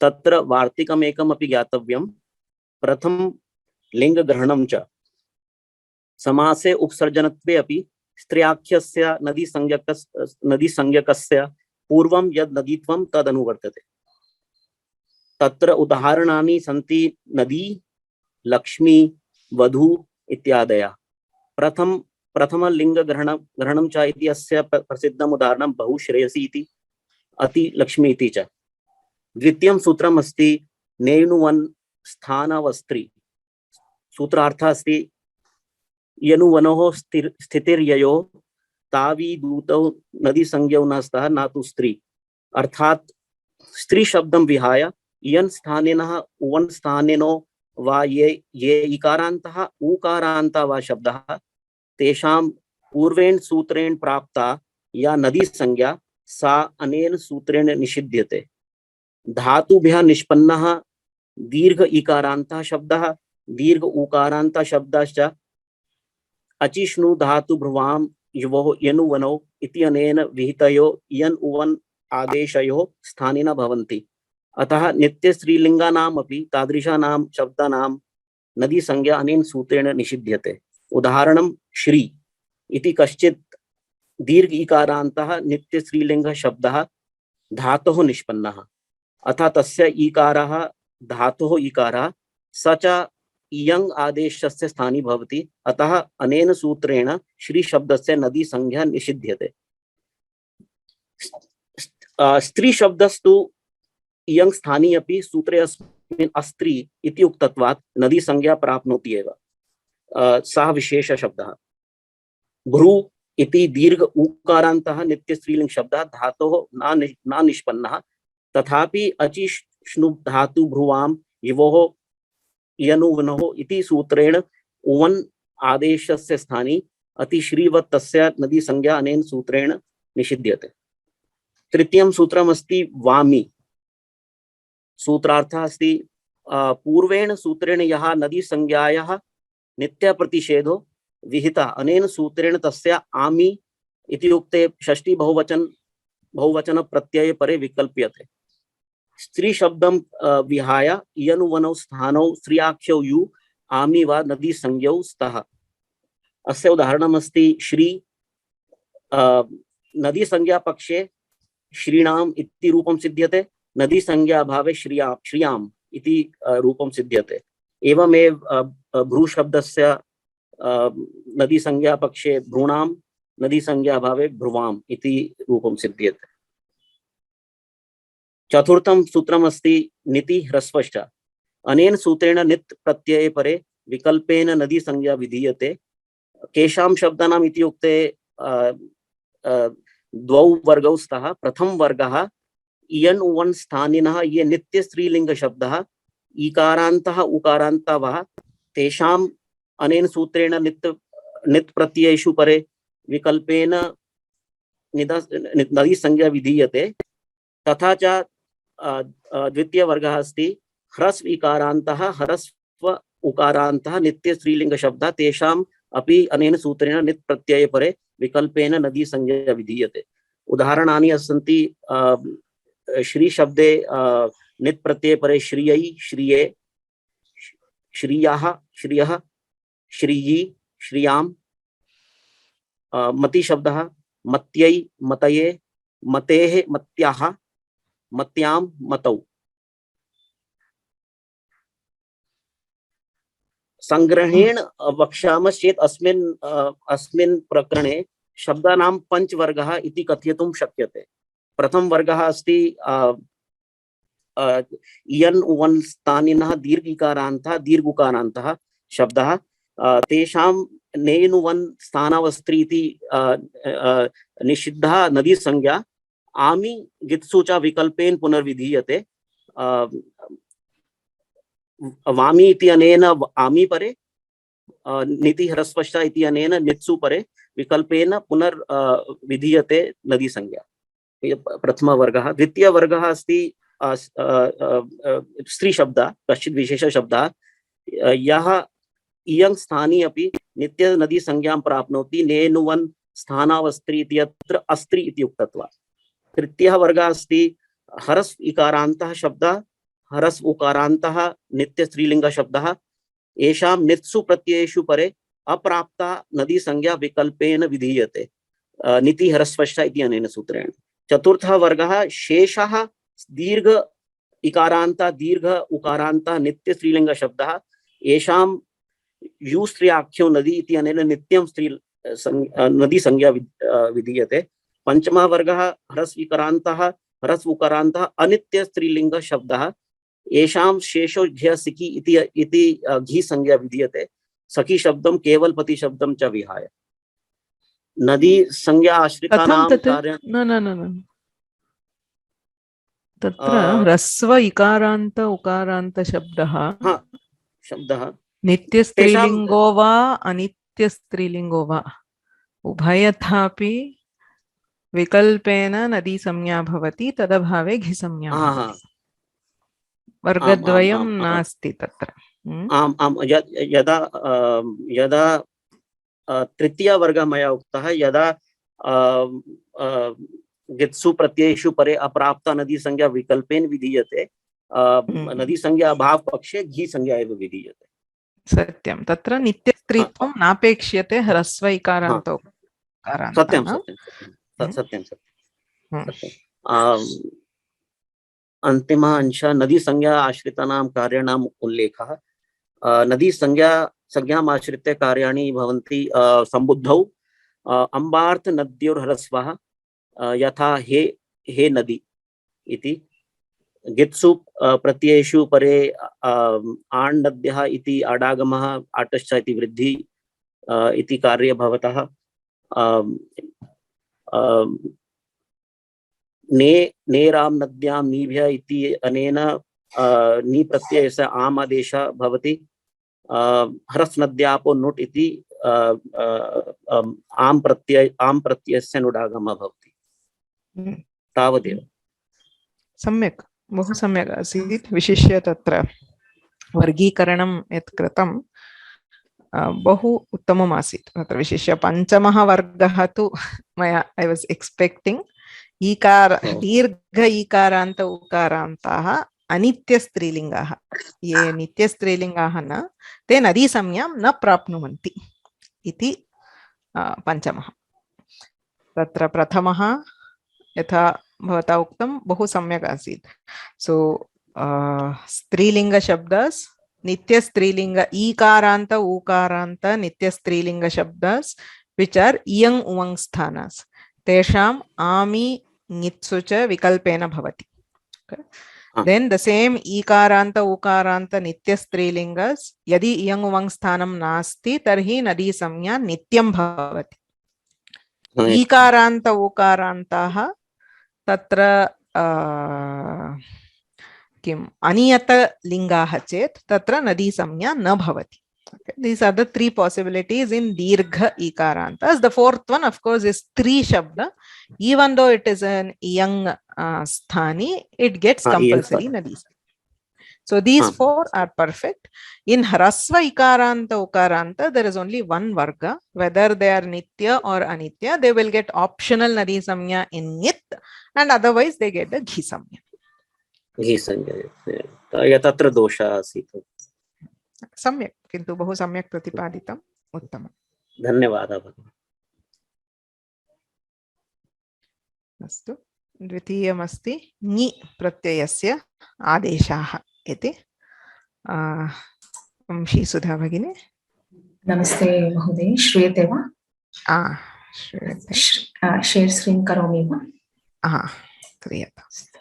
तत्र वार्तिकमेकमपि ज्ञातव्यं प्रथम लिंग ग्रहणं च समासे उपसर्जनत्वे अपि स्त्रियाख्यस्य नदी संज्ञकस्य पूर्वं यद् नदीत्वं तदनुवर्तते तत्र उदाहरणानि सन्ति नदी लक्ष्मी वधू इत्यादयः प्रथम लिंग ग्रहणं च इति अस्य प्रसिद्धम् उदाहरणं बहुश्रेयसी इति अति लक्ष्मी इति च द्वितीयं सूत्रम् अस्ति नेयुनुवन् स्थानवस्त्री सूत्रार्थः अस्ति यनुवनोः स्थितिर्ययोः तावी दूतौ नदी संज्ञौ न स्तः न तु स्त्री अर्थात स्त्री शब्दं विहाय यन् स्थानेनः उवन् स्थानेनो वा ये इकारान्तः उकारान्तः वा शब्दः तेषां पूर्वेण सूत्रेण प्राप्ता या नदी संज्ञा सा अनेन सूत्रेण निषिध्यते धातुभ्यः निष्पन्नः दीर्घ इकारान्तः शब्दः दीर्घ उकारान्तः शब्दश्च अचिष्णु धातु भ्रुवां युवोः यनुवनौ इति अनेन विहितयो यन् उवन् आदेशयोः स्थानेन भवन्ति अतः नित्य स्त्रीलिंगानाम् अपि तादृशानां शब्दानां नदी संज्ञा अनेन सूत्रेण निषिध्यते उदाहरणं श्री इति कश्चित् दीर्घ इकारान्तः नित्य स्त्रीलिंग शब्दः धातोः निष्पन्नः अतः तस्य इकारः धातोः इकारः स च इयङ् आदेशस्य स्थानी भवति अतः अनेन सूत्रेण श्री शब्दस्य नदी संज्ञा निषिध्यते स्त्री शब्दस्तु इयङ् स्थानी अपि सूत्रे अस्मिन् अस्त्री इति उक्तत्वात् नदी संज्ञा प्राप्नोति एव सः विशेषशब्दः। भ्रू इति दीर्घ उकारान्तः नित्यस्त्रीलिङ्ग शब्दः धातोः न निष्पन्नः, तथापि अचिष्णु धातु भ्रुवां युवोः यनुवनोः इति सूत्रेण उवन् आदेशस्य स्थाने अतिश्रीवत् तस्य नदी संज्ञा अनेन सूत्रेण निषिध्यते। तृतीयं सूत्रमस्ति वामी। सूत्रार्थः अस्ति पूर्वेण सूत्रेण यः नदी संज्ञायाः नित्यप्रतिषेधो विहितः अनेन सूत्रेण तस्य आमी इति उक्ते षष्ठी बहुवचन प्रत्यये परे विकल्प्यते। स्त्री शब्दं विहाय यनुवनौ स्थानौ स्त्रियाख्यौ यु आमी वा नदी संज्ञौ स्तः। अस्य उदाहरणमस्ति श्री। नदी संज्ञा पक्षे श्रीणाम इति रूपं सिद्ध्यते, नदी संज्ञा अभावे श्रियाम इति रूपं सिद्ध्यते। एवमेव भ्रू शब्दस्य नदी संज्ञा पक्षे भ्रूणाम, नदी संज्ञा अभावे भ्रुवाम इति रूपं सिद्ध्यते। चतुर्थं सूत्रमस्ति निति ह्रस्वश्च। अनेन सूत्रेण नित् प्रत्यये परे विकल्पेन नदी संज्ञा विधीयते। केषां शब्दानाम् इत्युक्ते द्वौ वर्गौ स्तः। प्रथम वर्गः इयन् उवन् स्थानिनः ये नित्य स्त्रीलिंग शब्दः ईकारान्तः उकारान्तः वा तेषाम् अनेन सूत्रेण नित् प्रत्ययेषु परे विकल्पेन नदी संज्ञा विधीयते। तथा च द्वितीय वर्गः अस्ति ह्रस्व इकारान्तः ह्रस्व उकारान्तः नित्य स्त्रीलिंग शब्दः तेषाम् अपि अनेन सूत्रेण नित् प्रत्यये परे विकल्पेन नदी संज्ञा विधीयते। उदाहरणानि सन्ति श्री शब्दे नित् प्रत्यये परे श्रियै श्रिये, श्रियाः श्रियः, श्रियी श्रियां। मति शब्दः मत्यै मतये, मतेः मत्याः, मत्यां मतौ। संग्रहेण वक्ष्यामश्चेत् अस्मिन् प्रकरणे शब्दानां पञ्चवर्गः इति कथयितुं शक्यते। प्रथम वर्गः अस्ति इयन् उवन् स्थानिनः दीर्घ इकारान्तः दीर्घ उकारान्तः शब्दः तेषां नेनुवन् स्थानावस्त्री इति निषिद्धः नदी संज्ञा आमी गित्सु च विकल्पेन पुनर्विधीयते। वामी इति अनेन आमी परे, निति ह्रस्वश्च इति अनेन नित्सु परे विकल्पेन पुनर्विधीयते नदी संज्ञा। प्रथम वर्गः। द्वितीय वर्गः अस्ति स्त्री शब्दः, कश्चित् विशेष शब्दः यः इयं स्थानी अपि नित्य नदी संज्ञां प्राप्नोति नेनुवन् स्थानावस्त्री इत्यत्र अस्त्री इति उक्तत्वात्। तृतीयः वर्गः अस्ति ह्रस्व इकारान्तः शब्दः ह्रस्व उकारान्तः नित्य स्त्रीलिंग शब्दः येषां नित्सु प्रत्ययेषु परे अप्राप्ता नदी संज्ञा विकल्पेन विधीयते निति ह्रस्वश्च इति अनेन सूत्रेण। चतुर्थः वर्गः शेषः दीर्घ इकारान्तः दीर्घ उकारान्तः नित्य स्त्रीलिंग शब्दः येषां यु स्त्रियाख्यो नदी इति अनेन नित्यं नदी संज्ञा विधीयते। पंचमः वर्गः ह्रस्व इकारान्तः ह्रस्व उकारान्तः अनित्य स्त्रीलिंग शब्दः येषां शेषो घ्य सिकी इति घी संज्ञा विधीयते सखी शब्दं केवलपति शब्दं च विहाय। नदी संज्ञा आश्रितानां कार्य न तत्र ह्रस्व इकारान्त उकारान्त शब्दः नित्य स्त्रीलिंगो वा अनित्य स्त्रीलिंगो वा उभयथापि विकल्पेन नदी संज्ञा भवति, तदभावे घि संज्ञा भवति। वर्गद्वयं नास्ति तत्र। आम् आम् यदा यदा तृतीय वर्गः मया उक्तः यदा गित्सु प्रत्ययेषु परे अप्राप्ता नदी संज्ञा विकल्पेन विधीयते नदी संज्ञा अभाव पक्षे घी संज्ञा एव विधीयते। सत्यं, तत्र नित्यस्त्रीत्वं नापेक्ष्यते ह्रस्व इकारान्त उकारान्त। सत्यं सत्यं सत्यं सत्यं। अन्तिमः अंशः नदी संज्ञा आश्रितानां कार्याणाम् उल्लेखः। नदी संज्ञाम् आश्रित्य कार्याणि भवन्ति सम्बुद्धौ अम्बार्थ नद्योर्ह्रस्वः यथा हे नदी इति। गित्सु प्रत्ययेषु परे आण्डद्यः इति आडागमः आटश्च इति वृद्धि इति कार्ये भवतः नेरां नद्यां नीभ्य इति अनेन नी प्रत्ययस्य आम् आदेशः भवति। ह्रस् नद्यापो नुट् इति आम् प्रत्ययस्य नुडागमः भवति। तावदेव। सम्यक्, बहु सम्यक् आसीत्। विशिष्य तत्र वर्गीकरणं यत् कृतं बहु उत्तमम् आसीत्। तत्र विशिष्य पञ्चमः वर्गः तु मया ऐ वास् एक्स्पेक्टिङ्ग् ईकार दीर्घ ईकारान्त उकारान्ताः अनित्यस्त्रीलिङ्गाः, ये नित्यस्त्रीलिङ्गाः न ते नदीसंज्ञां न प्राप्नुवन्ति इति पञ्चमः। तत्र प्रथमः यथा भवता उक्तं बहु सम्यक् आसीत्। सो स्त्रीलिङ्ग शब्दस् नित्य स्त्रीलिङ्ग ईकारान्त ऊकारान्त नित्य स्त्रीलिङ्ग शब्दस् which are iyang uvang sthanas tesham ami ngitsu cha vikalpena bhavati. Okay. Then the same ikaranta ukaranta nitya strilingas yadi iyang uvang sthanam nasti tarhi nadi samya nityam bhavati. Ikaranta ukarantaha tatra किम अनियत लिंगाः चेत तत्र नदी संज्ञा न भवति. Okay. These are the three possibilities in dirgha ikarantas. The fourth one, of course, is tri shabda. Even though it is an young sthani, it gets compulsory nadi. So these four are perfect. In hrasva ikaranta ukaranta, there is only one varga. Whether they are nitya or anitya, they will get optional nadi samya in nit, and otherwise they get the ghi samya. तत्र दोषः आसीत्. सम्यक्, किन्तु बहु सम्यक् प्रतिपादितम्, उत्तमम्. धन्यवादः भगिनी. अस्तु, द्वितीयमस्ति ङि प्रत्ययस्य आदेशाः इति. वंशीसुधा भगिनी. नमस्ते महोदय, श्रूयते वा? श्रूयते. शेर् स्क्रीन् करोमि वा? क्रियताम्.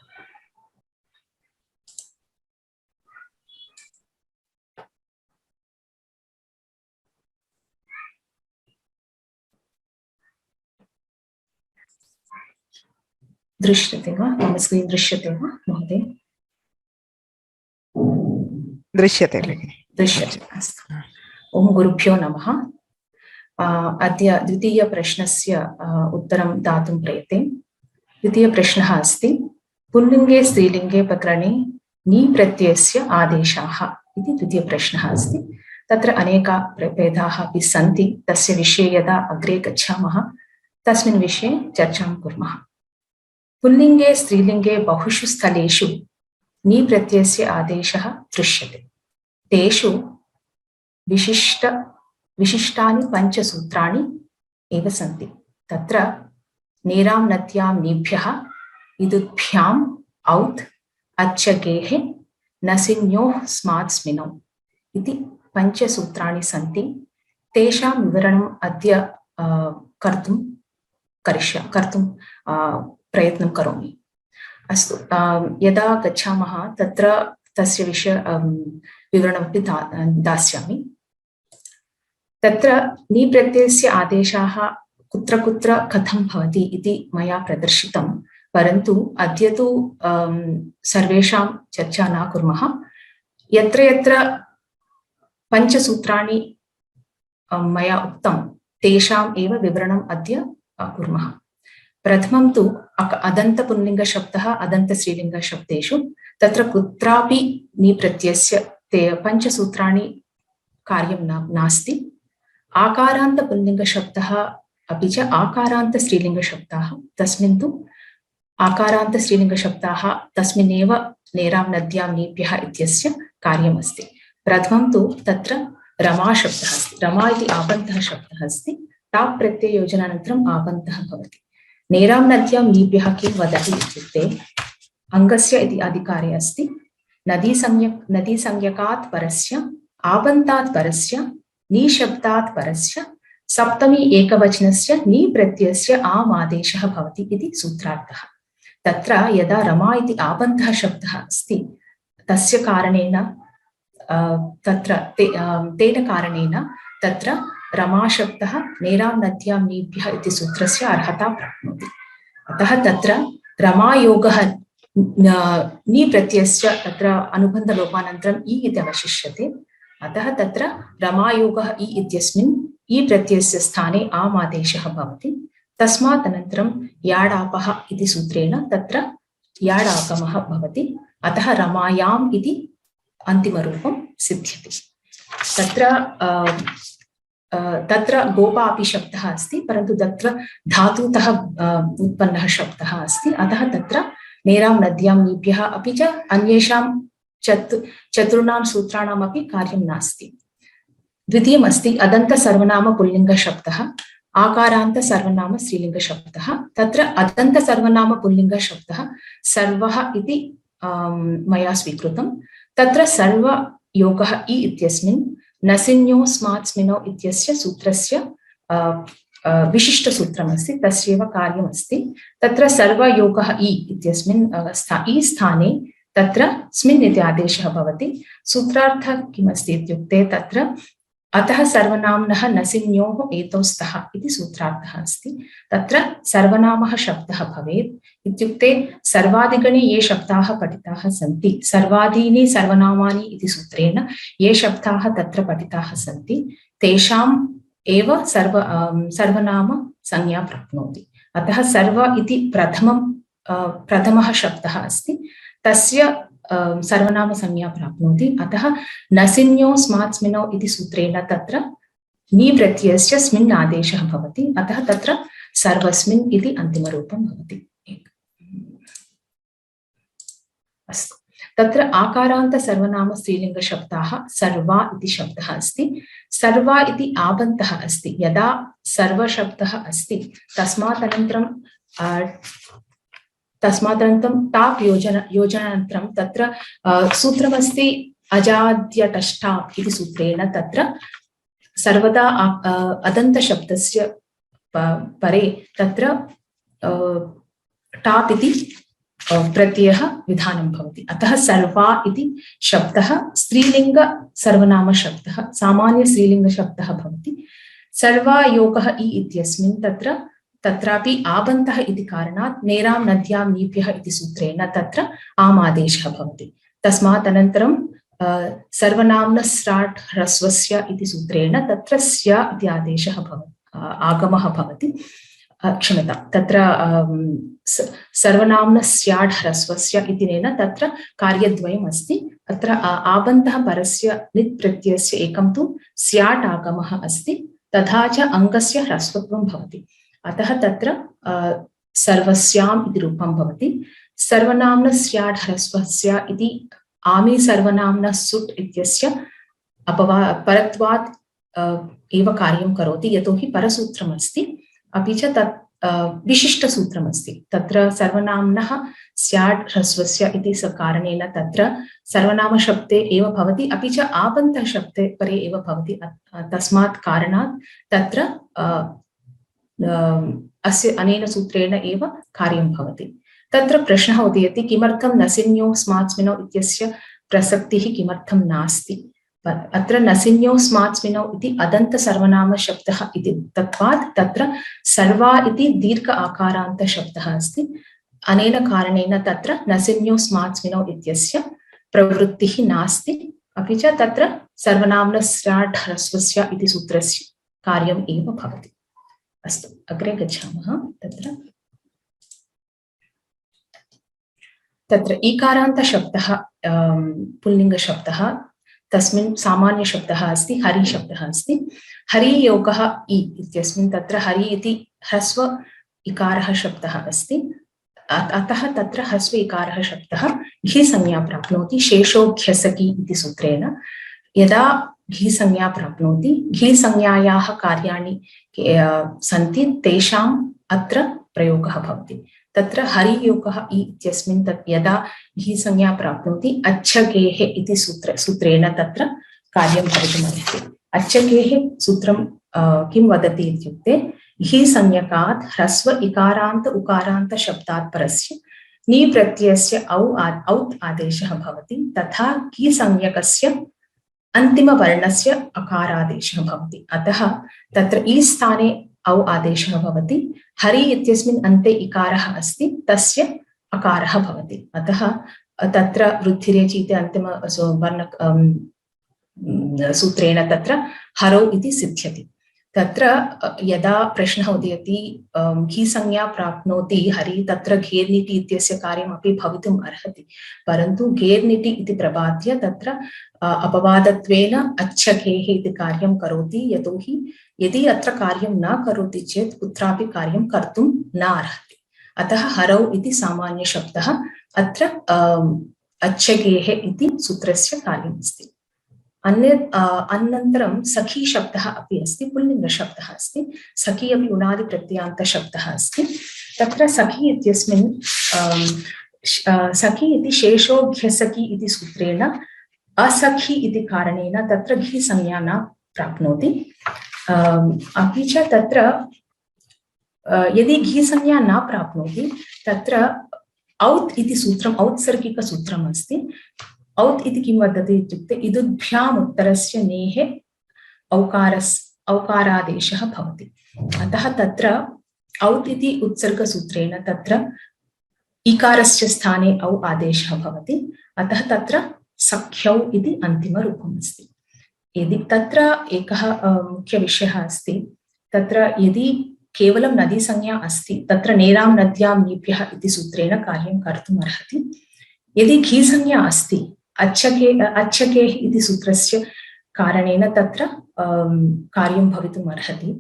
दृश्यते वा? मम स्क्रीन् दृश्यते वा महोदय? दृश्यते भगिनि. दृश्यते. अस्तु. ओम गुरुभ्यो नमः. अद्य द्वितीयप्रश्नस्य उत्तरं दातुं प्रयते. द्वितीयप्रश्नः अस्ति पुल्लिङ्गे स्त्रीलिङ्गे प्रकरणे नी प्रत्ययस्य आदेशाः इति द्वितीयप्रश्नः अस्ति. तत्र अनेका भेदाः अपि सन्ति. तस्य विषये यदा अग्रे गच्छामः तस्मिन् विषये चर्चां कुर्मः. पुल्लिङ्गे स्त्रीलिङ्गे बहुषु स्थलेषु नी प्रत्ययस्य आदेशः दृश्यते. तेषु विशिष्टानि पञ्चसूत्राणि एव सन्ति. तत्र नेरां नद्यां नीभ्यः इदुभ्याम् औत् अच्छगेः नसिन्योः स्मात् स्मिनौ इति पञ्चसूत्राणि सन्ति. तेषां विवरणम् अद्य कर्तुं प्रयत्नं करोमि. अस्तु, यदा गच्छामः तत्र तस्य विषय विवरणमपि दास्यामि. तत्र नी प्रत्ययस्य आदेशाः कुत्र कुत्र कथं भवति इति मया प्रदर्शितं, परन्तु अद्य तु सर्वेषां चर्चा न कुर्मः. यत्र यत्र पञ्चसूत्राणि मया उक्तं तेषाम् एव विवरणम् अद्य कुर्मः. प्रथमं तु अदन्तपुल्लिङ्गशब्दः अदन्तस्त्रीलिङ्गशब्देषु तत्र कुत्रापि नी प्रत्ययस्य ते पञ्चसूत्राणि कार्यं नास्ति. आकारान्तपुल्लिङ्गशब्दः अपि च आकारान्तस्त्रीलिङ्गशब्दाः तस्मिन् तु आकारान्तस्त्रीलिङ्गशब्दाः तस्मिन्नेव नेरां नद्यां नीभ्यः इत्यस्य कार्यमस्ति. प्रथमं तु तत्र रमाशब्दः अस्ति. रमा इति आबन्तः शब्दः अस्ति. टाप् प्रत्यययोजनानन्तरम् आबन्तः भवति. नेरां नद्यां नीभ्यः किं वदति इत्युक्ते अङ्गस्य इति अधिकारे अस्ति. नदीसंज्ञकात् परस्य आबन्तात् परस्य नीशब्दात् परस्य सप्तमी एकवचनस्य नी प्रत्ययस्य आम् आदेशः भवति इति सूत्रार्थः. तत्र यदा रमा इति आबन्धः शब्दः अस्ति तस्य कारणेन तेन कारणेन तत्र रमाशब्दः नेरां नद्यां नीभ्यः इति सूत्रस्य अर्हता प्राप्नोति। अतः तत्र रमायोगः नी प्रत्ययस्य तत्र अनुबन्धलोपानन्तरम् इ इति अवशिष्यते। अतः तत्र रमायोगः इ इत्यस्मिन् इ प्रत्ययस्य स्थाने आम् आदेशः भवति। तस्मात् अनन्तरं याडापः इति सूत्रेण तत्र याडागमः भवति। अतः रमायाम् इति अन्तिमरूपं सिद्ध्यति। तत्र गोपा अपि शब्दः अस्ति, परन्तु तत्र धातुतः उत्पन्नः शब्दः अस्ति। अतः तत्र नेरां नद्यां नीभ्यः अपि च अन्येषां चतुर्णां सूत्राणामपि कार्यं नास्ति। द्वितीयमस्ति अदन्तसर्वनाम पुल्लिङ्गशब्दः, आकारान्तसर्वनाम स्त्रीलिङ्गशब्दः। तत्र अदन्तसर्वनाम पुल्लिङ्गशब्दः सर्वः इति मया स्वीकृतं। तत्र सर्वयोगः इ इत्यस्मिन् नसिन्यो स्मात् स्मिनो इत्यस्य सूत्रस्य विशिष्टसूत्रमस्ति, तस्यैव कार्यमस्ति। तत्र सर्वयोगः इ इत्यस्मिन् इ स्थाने तत्र स्मिन् इति आदेशः भवति। सूत्रार्थः किमस्ति इत्युक्ते तत्र अतः सर्वनाम्नः नसिन्योः एतौ स्तः इति सूत्रार्थः अस्ति। तत्र सर्वनामः शब्दः भवेत् इत्युक्ते सर्वादिगणे ये शब्दाः पठिताः सन्ति, सर्वादीनि सर्वनामानि इति सूत्रेण ये शब्दाः तत्र पठिताः सन्ति तेषाम् एव सर्वनाम संज्ञा प्राप्नोति। अतः सर्व इति प्रथमः शब्दः अस्ति, तस्य सर्वनाम संज्ञा प्राप्नोति। अतः नसिन्यो स्मात् स्मिनो इति सूत्रेण तत्र नी प्रत्ययस्य स्मिन् आदेशः भवति। अतः तत्र सर्वस्मिन् इति अन्तिमरूपं भवति। अस्तु, तत्र आकारान्त सर्वनाम स्त्रीलिङ्गशब्दाः सर्वा इति शब्दः अस्ति। सर्वा इति आबन्तः अस्ति। यदा सर्वशब्दः अस्ति तस्मात् अनन्तरं ताप् योजनानन्तरं तत्र सूत्रमस्ति अजाद्यटष्टाप् इति सूत्रेण तत्र सर्वदा अदन्तशब्दस्य परे तत्र टाप् इति प्रत्ययः विधानं भवति। अतः सर्वा इति शब्दः स्त्रीलिङ्ग सर्वनामशब्दः, सामान्य स्त्रीलिङ्गशब्दः भवति। सर्वायोगः इ इत्यस्मिन् तत्रापि आबन्तः इति कारणात् नेरां नद्यां नीभ्यः इति सूत्रेण तत्र आम् आदेशः भवति। तस्मात् अनन्तरं सर्वनाम्नस्राट् ह्रस्वस्य इति सूत्रेण तत्र स्य इति आदेशः आगमः भवति। क्षम्यतां, तत्र सर्वनाम्नस्याड् ह्रस्वस्य इत्यनेन तत्र कार्यद्वयम् अस्ति। अत्र आबन्तः परस्य नित् प्रत्ययस्य एकं तु स्याट् आगमः अस्ति, तथा च अङ्गस्य ह्रस्वत्वं भवति। अतः तत्र सर्वस्याम् इति रूपं भवति। सर्वनाम्नस्याड् ह्रस्वस्य इति आमि सर्वनाम्न सुट् इत्यस्य परत्वात् एव कार्यं करोति, यतोहि परसूत्रमस्ति, अपि च तत् विशिष्टसूत्रमस्ति। तत्र सर्वनाम्नः स्याड् ह्रस्वस्य इति कारणेन तत्र सर्वनामशब्दे एव भवति, अपि च आबन्तशब्दे परे एव भवति। तस्मात् कारणात् तत्र अस्य अनेन सूत्रेण एव कार्यं भवति। तत्र प्रश्नः उदयति, किमर्थं नसिन्यो स्मात् स्मिनो इत्यस्य प्रसक्तिः किमर्थं नास्ति? अत्र नसिन्यो स्मात् स्मिनो इति अदन्तसर्वनामशब्दः इति तत्त्वात् तत्र सर्वा इति दीर्घ आकारान्तशब्दः अस्ति। अनेन कारणेन तत्र नसिन्यो स्मात् स्मिनो इत्यस्य प्रवृत्तिः नास्ति, अपि च तत्र सर्वनाम्नस्राट् ह्रस्वस्य इति सूत्रस्य कार्यम् एव भवति। अस्तु, अग्रे गच्छामः। तत्र ईकारान्तशब्दः पुल्लिङ्गशब्दः, तस्मिन् सामान्यशब्दः अस्ति, हरिशब्दः अस्ति। हरियोगः इ इत्यस्मिन् तत्र हरि इति ह्रस्व इकारः शब्दः अस्ति। अतः तत्र ह्रस्व इकारः शब्दः घि संज्ञा प्राप्नोति शेषो घ्यसकि इति सूत्रेण। यदा घी संज्ञा प्राप्नोति, घी संज्ञायाः कार्याणि सन्ति, तेषाम् अत्र प्रयोगः भवति। तत्र हरियोगः इ इत्यस्मिन् यदा घी संज्ञा प्राप्नोति अच्छगेः इति सूत्रेण तत्र कार्यं भवितुमर्हति। अच्छगेः सूत्रं किं वदति इत्युक्ते घी संज्ञकात् ह्रस्व इकारान्त उकारान्त शब्दात् परस्य नी प्रत्ययस्य औत् आदेशः भवति तथा की संज्ञकस्य अन्तिमवर्णस्य अकारादेशः भवति। अतः तत्र ई स्थाने औ आदेशः भवति। हरि इत्यस्मिन् अन्ते इकारः अस्ति तस्य अकारः भवति। अतः तत्र वृद्धिरेचि इति अन्तिम वर्ण सूत्रेण तत्र हरौ इति सिद्ध्यति। तत्र यदा प्रश्नः उदयति घी संज्ञा प्राप्नोति हरि तत्र घेर्निटि इत्यस्य कार्यमपि भवितुम् अर्हति, परन्तु घेर्निटि इति प्रबाद्य तत्र अपवादत्वेन अच्छघेः इति कार्यं करोति, यतोहि यदि अत्र कार्यं न करोति चेत् कुत्रापि कार्यं कर्तुं न अर्हति। अतः हरौ इति सामान्यशब्दः अत्र अच्छघेः इति सूत्रस्य कार्यमस्ति। अनन्तरं सखी शब्दः अपि अस्ति, पुल्लिङ्गशब्दः अस्ति। सखी अपि उणादिप्रत्ययान्तशब्दः अस्ति। तत्र सखी इत्यस्मिन् सखी इति शेषोघ्यसखी इति सूत्रेण असखी इति कारणेन तत्र घी संज्ञा न प्राप्नोति। अपि च तत्र यदि घी संज्ञा न प्राप्नोति तत्र औत् इति सूत्रम् औत्सर्गिकसूत्रम् अस्ति। औत् इति किं वदति इत्युक्ते इदुभ्याम् उत्तरस्य नेः औकारादेशः भवति। अतः तत्र औत् इति उत्सर्गसूत्रेण तत्र इकारस्य स्थाने औ आदेशः भवति। अतः तत्र सख्यौ इति अन्तिमरूपम् अस्ति। यदि तत्र एकः मुख्यविषयः अस्ति, तत्र यदि केवलं नदी संज्ञा अस्ति तत्र नेरां नद्यां नीभ्यः इति सूत्रेण कार्यं कर्तुम् अर्हति। यदि घी संज्ञा अस्ति अच्छघेः इति सूत्रस्य कारणेन तत्र कार्यं भवितुम् अर्हति,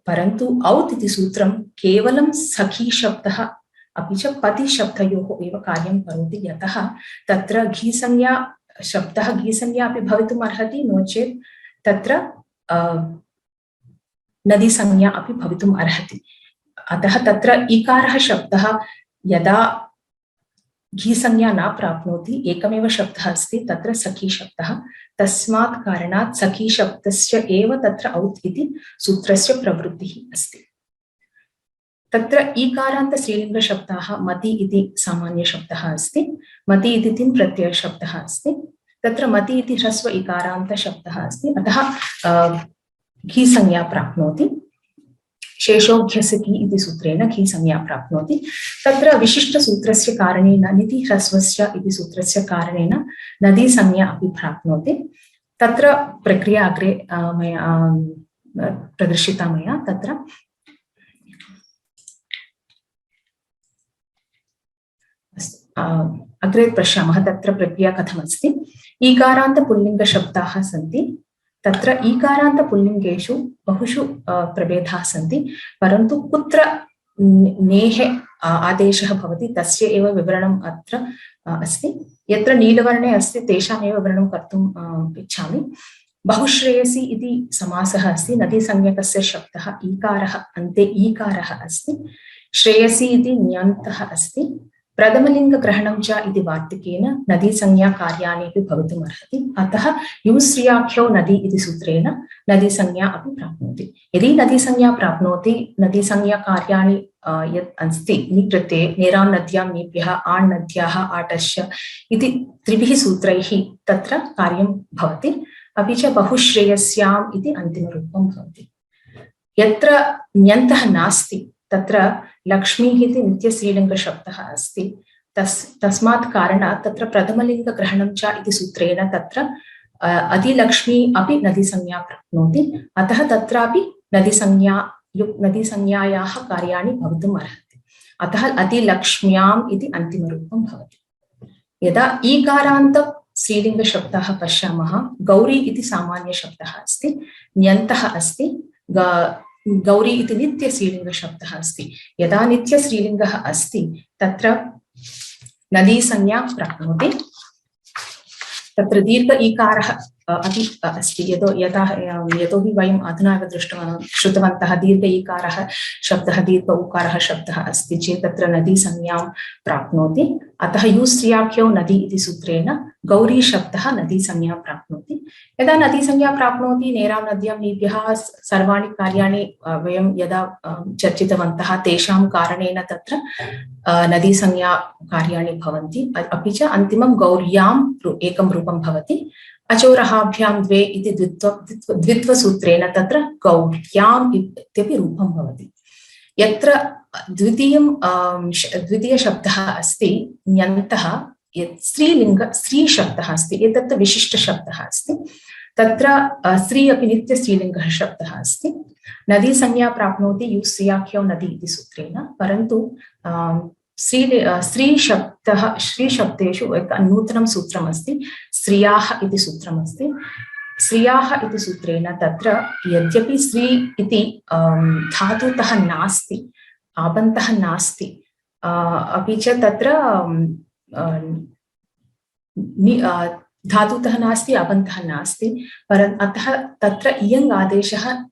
परन्तु औत् इति सूत्रं केवलं सखी शब्दः अपि च पति शब्दयोः एव कार्यं करोति। यतः तत्र घी संज्ञा शब्दः घी संज्ञा अपि भवितुम् अर्हति, नो चेत् तत्र नदी संज्ञा अपि भवितुम् अर्हति। अतः तत्र इकारः शब्दः यदा घी संज्ञा न प्राप्नोति एकमेव शब्दः अस्ति तत्र सखी शब्दः, तस्मात् कारणात् सखी शब्दस्य एव तत्र औत् इति सूत्रस्य प्रवृत्तिः अस्ति। तत्र ईकारान्त स्त्रीलिङ्गशब्दाः मति इति सामान्यशब्दः अस्ति। मति इति तिन् प्रत्ययशब्दः अस्ति। तत्र मति इति ह्रस्व इकारान्तशब्दः अस्ति, अतः घी संज्ञा प्राप्नोति। शेषोघ्यसकी इति सूत्रेण घी संज्ञा प्राप्नोति। तत्र विशिष्टसूत्रस्य कारणेन निति ह्रस्वस्य इति सूत्रस्य कारणेन नदी संज्ञा अपि प्राप्नोति। तत्र प्रक्रिया अग्रे मया प्रदर्शिता मया। तत्र अग्रे पश्यामः तत्र प्रक्रिया कथमस्ति। ईकारान्त पुल्लिङ्गशब्दाः सन्ति। तत्र ईकारान्त पुल्लिङ्गेषु बहुषु प्रभेदाः सन्ति, परन्तु कुत्र नेः आदेशः भवति तस्य एव विवरणम् अत्र अस्ति। यत्र नीलवर्णे अस्ति तेषामेव विवरणं कर्तुम् इच्छामि। बहुश्रेयसी इति समासः अस्ति। नदीसंज्ञकस्य शब्दः ईकारः अन्ते ईकारः अस्ति। श्रेयसी इति न्यन्तः अस्ति। प्रथमलिङ्गग्रहणं च इति वार्तिकेन नदी संज्ञा कार्याणि अपि भवितुम् अर्हति। अतः युश्रियाख्यो नदी इति सूत्रेण नदी संज्ञा अपि प्राप्नोति। यदि नदी संज्ञा प्राप्नोति नदी संज्ञा कार्याणि यत् अस्ति निप्रत्यये नेरां नद्यां नीभ्यः आण् नद्याः आटश्य इति त्रिभिः सूत्रैः तत्र कार्यं भवति। अपि च बहुश्रेयस्याम् इति अन्तिमरूपं भवति। यत्र न्यन्तः नास्ति तत्र लक्ष्मीः इति नित्यस्त्रीलिङ्गशब्दः अस्ति। तस्मात् कारणात् तत्र प्रथमलिङ्गग्रहणं च इति सूत्रेण तत्र अधिलक्ष्मी अपि नदीसंज्ञा प्राप्नोति। अतः तत्रापि नदीसंज्ञायाः कार्याणि भवितुम् अर्हति। अतः अधिलक्ष्म्याम् इति अन्तिमरूपं भवति। यदा ईकारान्त स्त्रीलिङ्गशब्दाः पश्यामः, गौरी इति सामान्यशब्दः अस्ति। न्यन्तः अस्ति। गौरी इति नित्यस्त्रीलिङ्गशब्दः अस्ति। यदा नित्यस्त्रीलिङ्गः अस्ति तत्र नदी संज्ञा प्राप्नोति। तत्र दीर्घ ईकारः अपि अस्ति यतोहि वयम् अधुना एव श्रुतवन्तः दीर्घ ईकारः शब्दः दीर्घ उकारः शब्दः अस्ति चेत् तत्र नदी संज्ञां प्राप्नोति अतः युस्त्रियाख्यौ नदी इति सूत्रेण गौरी शब्दः नदी संज्ञां प्राप्नोति यदा नदी संज्ञां प्राप्नोति नेरां नद्यां नीभ्यः सर्वाणि कार्याणि वयं यदा चर्चितवन्तः तेषां कारणेन तत्र नदी संज्ञा कार्याणि भवन्ति अपि च अन्तिमं गौर्याम् एकं रूपं भवति अचोरहाभ्यां द्वे इति द्वित्वसूत्रेण तत्र गौर्याम् इत्यपि रूपं भवति यत्र द्वितीयशब्दः अस्ति ण्यन्तः यत् स्त्रीशब्दः अस्ति एतत् विशिष्टशब्दः अस्ति तत्र स्त्री अपि नित्यस्त्रीलिङ्गः शब्दः अस्ति नदी संज्ञा प्राप्नोति युस्त्रियाख्यौ नदी इति सूत्रेण परन्तु श्रीशब्देषु नूतनं सूत्रम् अस्ति स्त्रियाः इति सूत्रम् अस्ति स्त्रियाः इति सूत्रेण तत्र यद्यपि स्त्री इति धातुतः नास्ति आबन्तः नास्ति अपि च तत्र धातुतः नास्ति आबन्तः नास्ति अतः तत्र इयङ् आदेशः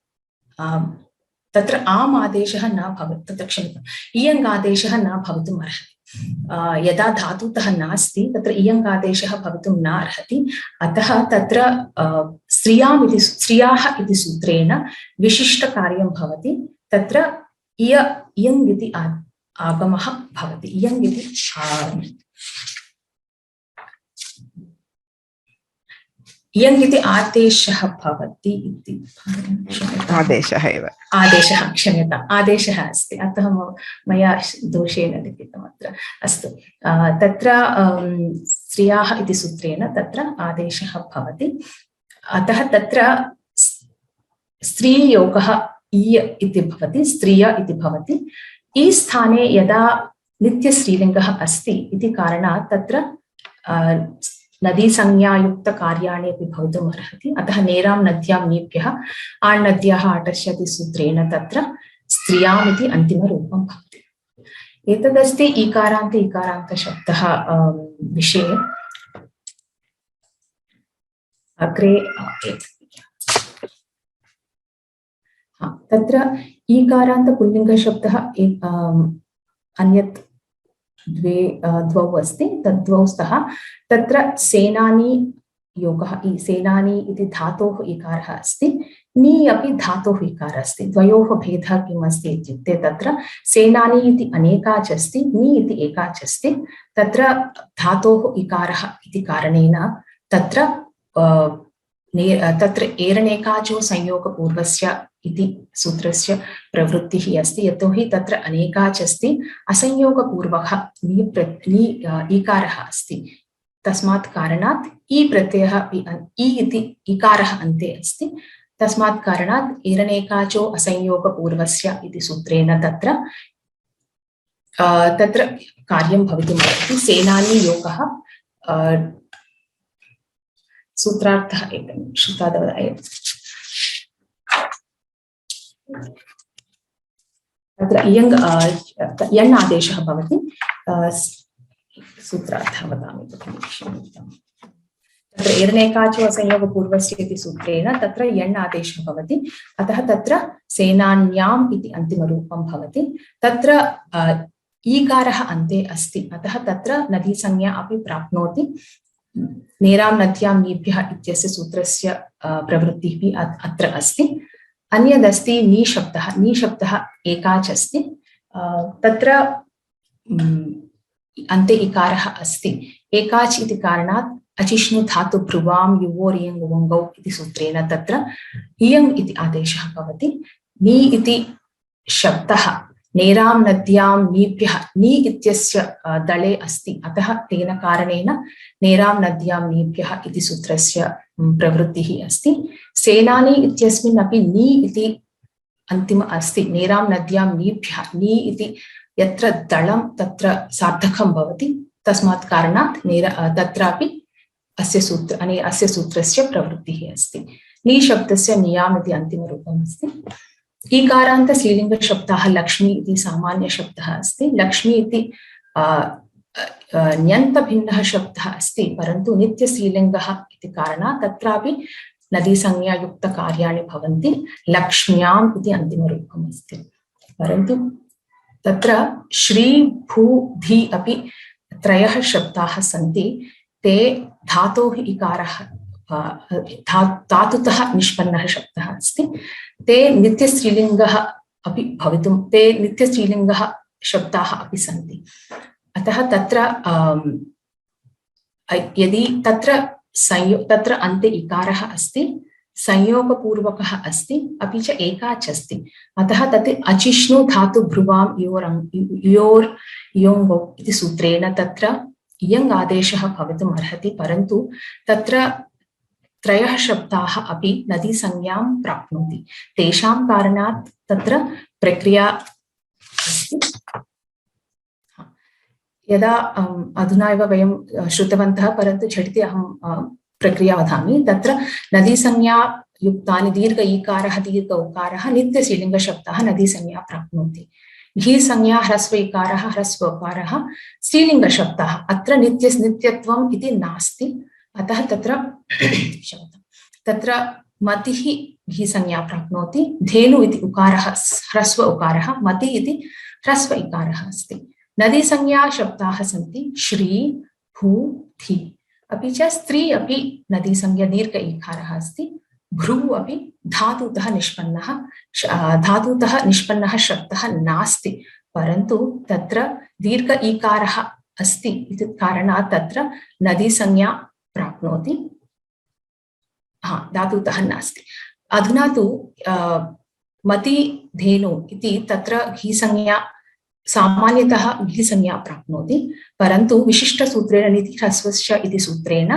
तत्र आम् आदेशः न भवति तत्र क्षम्यताम् इयङ् आदेशः न भवितुम् अर्हति यदा धातुतः नास्ति तत्र इयङ् आदेशः भवितुं न अर्हति अतः तत्र स्त्रियाः इति सूत्रेण विशिष्टकार्यं भवति तत्र इयङ् इति आगमः भवति इयङ् इति इयङ् इति आदेशः भवति इति आदेशः क्षम्यताम् आदेशः अस्ति अतः मया दोषेण लिखितम् अत्र अस्तु तत्र स्त्रियाः इति सूत्रेण तत्र आदेशः भवति अतः तत्र स्त्रीयोगः ईय इति भवति स्त्रिय इति भवति ई स्थाने यदा नित्यस्त्रीलिङ्गः अस्ति इति कारणात् तत्र नदी संज्ञायुक्त कार्याणि अपि भवितुम् अर्हति अतः नेरां नद्यां नीभ्यः आण्नद्याः आटस्यति सूत्रेण तत्र स्त्रियाम् इति अन्तिमरूपं भवति एतदस्ति ईकारान्त इकारान्तशब्दः विषये अग्रे तत्र ईकारान्त पुल्लिङ्गशब्दः अन्यत् द्वौ अस्ति तद्द्वौ स्तः तत्र सेनानी योगः सेनानी इति धातोः इकारः अस्ति नी अपि धातोः इकारः अस्ति द्वयोः भेदः किम् अस्ति इत्युक्ते तत्र सेनानी इति अनेकाच् अस्ति नी इति एकाच् अस्ति तत्र धातोः इकारः इति कारणेन तत्र एरणेकाचो संयोगपूर्वस्य इति सूत्रस्य प्रवृत्तिः अस्ति यतोहि तत्र अनेकाच् अस्ति असंयोगपूर्वः नी ईकारः अस्ति तस्मात् कारणात् ई प्रत्ययः ई इति इकारः अन्ते अस्ति तस्मात् कारणात् एरणेकाचो असंयोगपूर्वस्य इति सूत्रेण तत्र कार्यं भवितुमर्हति सेनानी योगः सूत्रार्थः एकं श्रुतादवदाय तत्र यण् आदेशः भवति सूत्रार्थः वदामि तत्र एरणेकाचो असंयोगपूर्वस्य इति सूत्रेण तत्र यण् आदेशः भवति अतः तत्र सेनान्याम् इति अन्तिमरूपं भवति तत्र ईकारः अन्ते अस्ति अतः तत्र नदी संज्ञा अपि प्राप्नोति नेरां नद्यां नीभ्यः इत्यस्य सूत्रस्य प्रवृत्तिः अत्र अस्ति अन्यदस्ति नीशब्दः एकाच् अस्ति तत्र अन्ते इकारः अस्ति एकाच् इति कारणात् अचिष्णु धातु भ्रुवां युवोरियङ् उवङ्गौ इति सूत्रेण तत्र इयङ् इति आदेशः भवति नी इति शब्दः नेरां नद्यां नीभ्यः नी इत्यस्य दले अस्ति अतः तेन कारणेन नेरां नद्यां नीभ्यः इति सूत्रस्य प्रवृत्तिः अस्ति सेनानी इत्यस्मिन् अपि नी इति अन्तिम अस्ति नेरां नद्यां नीभ्यः नी इति यत्र दलं तत्र सार्थकं भवति तस्मात् कारणात् तत्रापि अस्य सूत्रस्य प्रवृत्तिः अस्ति नी शब्दस्य नियाम् इति अन्तिमरूपम् अस्ति ईकारान्त स्त्रीलिङ्गशब्दाः लक्ष्मी इति सामान्यशब्दः अस्ति लक्ष्मी इति ण्यन्तभिन्नः शब्दः अस्ति परन्तु नित्यस्त्रीलिङ्गः इति इति कारणात् तत्रापि नदीसंज्ञायुक्तकार्याणि भवन्ति। लक्ष्म्याम् इति अन्तिमरूपम् अस्ति। परन्तु तत्र श्री भू धी अपि त्रयः शब्दाः सन्ति। ते धातोः इकारः धातुतः निष्पन्नः शब्दः अस्ति। ते नित्यस्त्रीलिङ्गः अपि भवितुं ते नित्यस्त्रीलिङ्गः शब्दाः अपि सन्ति। अतः तत्र यदि तत्र अन्ते इकारः अस्ति, संयोगपूर्वकः अस्ति, अपि च एकाच् अस्ति, अतः तत् अचिष्णु धातु भ्रुवां योर् योङ्गौ इति सूत्रेण तत्र इयङ् आदेशः भवितुम् अर्हति। परन्तु तत्र त्रयः शब्दाः अपि नदीसंज्ञां प्राप्नोति। तेषां कारणात् तत्र प्रक्रिया अस्ति। यदा अधुना एव वयं श्रुतवन्तः, परन्तु झटिति अहं प्रक्रिया वदामि। तत्र नदीसंज्ञा युक्तानि दीर्घ ईकारः दीर्घ उकारः नित्यस्त्रीलिङ्गशब्दाः नदीसंज्ञा प्राप्नोति। घी संज्ञा ह्रस्व इकारः ह्रस्व उकारः स्त्रीलिङ्गशब्दाः। अत्र नित्यत्वम् इति नास्ति। अतः तत्र मतिः घी संज्ञा प्राप्नोति। धेनु इति उकारः ह्रस्व उकारः, मति इति ह्रस्व इकारः अस्ति। नदीसंज्ञा शब्दाः सन्ति श्री भू धी। अपि च स्त्री अपि नदीसंज्ञा दीर्घ इकारः अस्ति। भ्रू अपि धातुतः निष्पन्नः शब्दः नास्ति, परन्तु तत्र दीर्घ इकारः अस्ति इति कारणात् तत्र नदीसंज्ञा प्राप्नोति। धातुतः नास्ति। अधुना तु मति धेनु इति तत्र घीसंज्ञा सामान्यतः घीसंज्ञा प्राप्नोति, परन्तु विशिष्टसूत्रेण निति ह्रस्वस्य इति सूत्रेण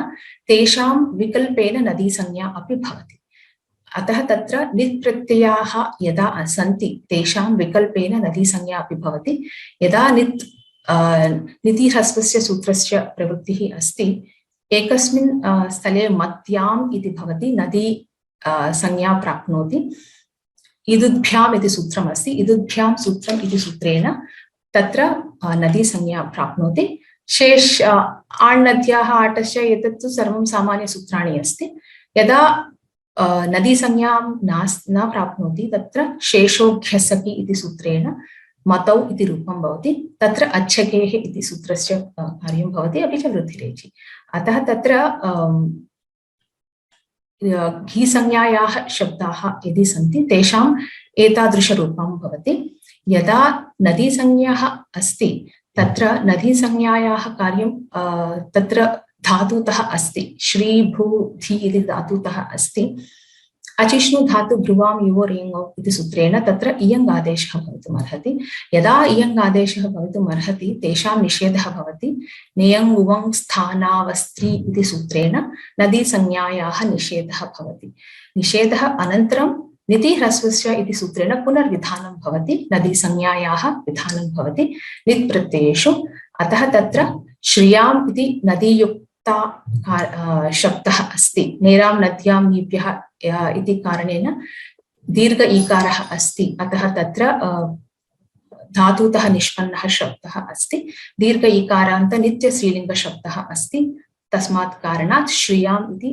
तेषां विकल्पेन नदीसंज्ञा अपि भवति। अतः तत्र नित् प्रत्ययाः यदा सन्ति तेषां विकल्पेन नदीसंज्ञा अपि भवति। यदा निति ह्रस्वस्य सूत्रस्य प्रवृत्तिः अस्ति, एकस्मिन् स्थले मत्याम् इति भवति, नदी संज्ञा प्राप्नोति। इदुभ्याम् इति सूत्रमस्ति। इदुभ्यां सूत्रम् इति सूत्रेण तत्र नदी संज्ञा प्राप्नोति। आण्नद्याः आटस्य एतत्तु सर्वं सामान्यसूत्राणि अस्ति। यदा नदी संज्ञां न प्राप्नोति तत्र शेषोऽभ्यसति इति सूत्रेण मतौ इति रूपं भवति। तत्र अच्छकेः इति सूत्रस्य कार्यं भवति, अपि च वृद्धिरेचि। अतः तत्र घीसंज्ञायाः शब्दाः यदि सन्ति तेषाम् एतादृशरूपं भवति। यदा नदीसंज्ञाः अस्ति तत्र नदीसंज्ञायाः कार्यं तत्र धातुतः अस्ति। श्री भू धी इति धातुतः अस्ति। अचिष्णु धातु भ्रुवां युवोर् यङौ इति सूत्रेण तत्र इयङ् आदेशः भवितुम् अर्हति। यदा इयङ् आदेशः भवितुम् अर्हति तेषां निषेधः भवति। नियङ् उवङ् स्थानावस्त्री इति सूत्रेण नदीसंज्ञायाः निषेधः भवति। निषेधः अनन्तरं निति ह्रस्वस्य इति सूत्रेण पुनर्विधानं भवति। नदीसंज्ञायाः विधानं भवति नित् प्रत्ययेषु। अतः तत्र श्रियाम् इति नदीयुक्ता शब्दः अस्ति। नेरां नद्यां नीभ्यः इति कारणेन दीर्घ ईकारः अस्ति। अतः तत्र धातुतः निष्पन्नः शब्दः अस्ति। दीर्घ ईकारान्त नित्यस्त्रीलिङ्गशब्दः अस्ति। तस्मात् कारणात् श्रियाम् इति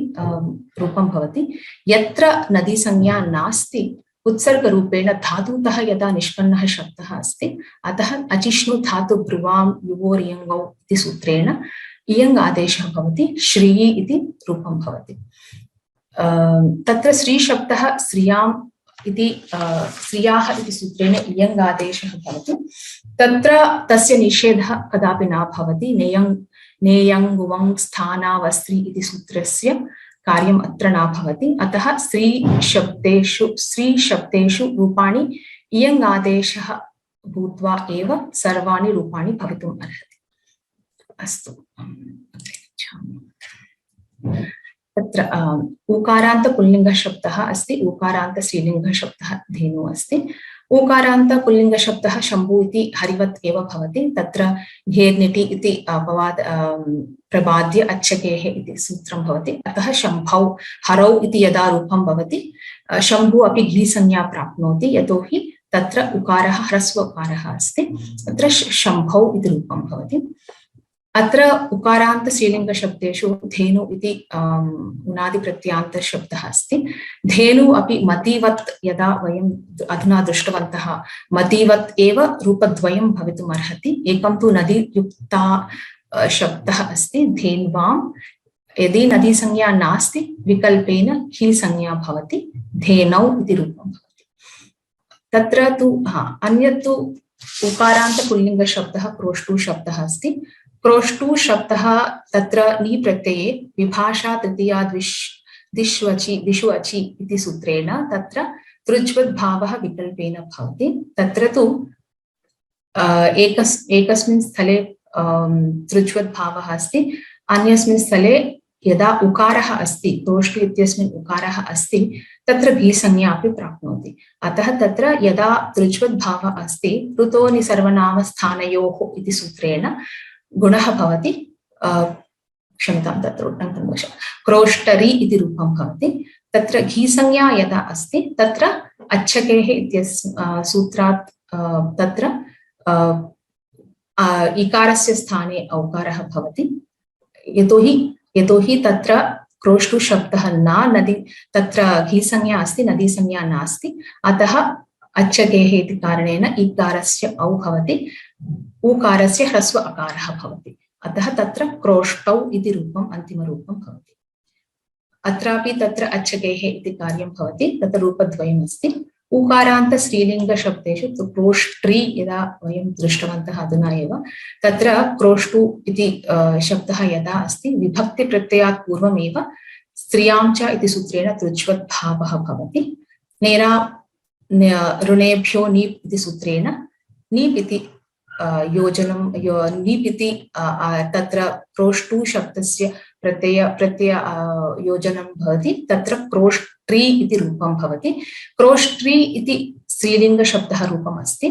रूपं भवति। यत्र नदीसंज्ञा नास्ति उत्सर्गरूपेण धातुतः यदा निष्पन्नः शब्दः अस्ति, अतः अचिष्णु धातु भ्रुवां युवोर् यङौ इति सूत्रेण इयङ् आदेशः भवति। श्री इति रूपं भवति। तत्र श्रीशब्दः श्रियाम् इति श्रियाः इति सूत्रेण इयङ् आदेशः भवति। तत्र तस्य निषेधः कदापि न भवति। नेयङ् उवङ् स्थानावस्त्री इति सूत्रस्य कार्यम् अत्र न भवति। अतः स्त्रीशब्देषु रूपाणि इयङ् आदेशः भूत्वा एव सर्वाणि रूपाणि भवितुम् अर्हति। अस्तु, तत्र ऊकारान्त पुल्लिङ्गशब्दः अस्ति। ऊकारान्त स्त्रीलिङ्गशब्दः धेनु अस्ति। ऊकारान्त पुल्लिङ्गशब्दः शम्भु इति हरिवत् एव भवति। तत्र घेर्निटि इति प्रबाद्य अच्छकेः इति सूत्रं भवति। अतः शम्भौ हरौ इति यदा रूपं भवति शम्भु अपि घीसंज्ञा प्राप्नोति, यतोहि तत्र उकारः ह्रस्व उकारः अस्ति। तत्र शम्भौ इति रूपं भवति। अत्र उकारान्त स्त्रीलिङ्गशब्देषु धेनु इति उनादिप्रत्ययान्तशब्दः अस्ति। धेनु अपि मतिवत् यदा वयम् अधुना दृष्टवन्तः मतिवत् एव रूपद्वयं भवितुम् अर्हति। एकं तु नदीयुक्ता शब्दः अस्ति धेन्वां, यदि नदी संज्ञा नास्ति विकल्पेन ही संज्ञा भवति, धेनौ इति रूपं भवति। तत्र तु अन्यत् तु उकारान्त पुल्लिङ्गशब्दः क्रोष्टु शब्दः अस्ति। क्रोष्टु शब्दः तत्र नी प्रत्यये विभाषा तृतीया दिशु अचि इति सूत्रेण तत्र तृज्वद्भावः विकल्पेन भवति। तत्र तु एकस्मिन् स्थले तृज्वद्भावः अस्ति, अन्यस्मिन् स्थले यदा उकारः अस्ति, क्रोष्टु इत्यस्मिन् उकारः अस्ति, तत्र भीसंज्ञा अपि प्राप्नोति। अतः तत्र यदा तृज्वद्भावः अस्ति ऋतोनि सर्वनामस्थानयोः इति सूत्रेण गुणः भवति, क्षम्यतां तत्र क्रोष्टरी इति रूपं भवति। तत्र घीसंज्ञा यदा अस्ति तत्र अच्छकेः इत्यस्य सूत्रात् तत्र इकारस्य स्थाने औकारः भवति। यतोहि तत्र क्रोष्टु शब्दः नदी, तत्र घीसंज्ञा अस्ति, नदीसंज्ञा नास्ति, अतः अच्छकेः इति कारणेन इकारस्य औ भवति, ऊकारस्य ह्रस्व अकारः भवति। अतः तत्र क्रोष्टौ इति रूपम् अन्तिमरूपं भवति। अत्रापि तत्र अच्छकेः इति कार्यं भवति, तत्र रूपद्वयम् अस्ति। उकारान्त स्त्रीलिङ्गशब्देषु क्रोष्ट्री यदा वयं दृष्टवन्तः अधुना एव, तत्र क्रोष्टु इति शब्दः यदा अस्ति विभक्तिप्रत्ययात् पूर्वमेव स्त्रियां च इति सूत्रेण तृज्वद्भावः भवति। ऋणेभ्यो नीप् इति सूत्रेण नीप् इति नीप् इति तत्र क्रोष्टु शब्दस्य प्रत्यय योजनं भवति, तत्र क्रोष्ट्री इति रूपं भवति। क्रोष्ट्री इति स्त्रीलिङ्गशब्दः रूपम् अस्ति।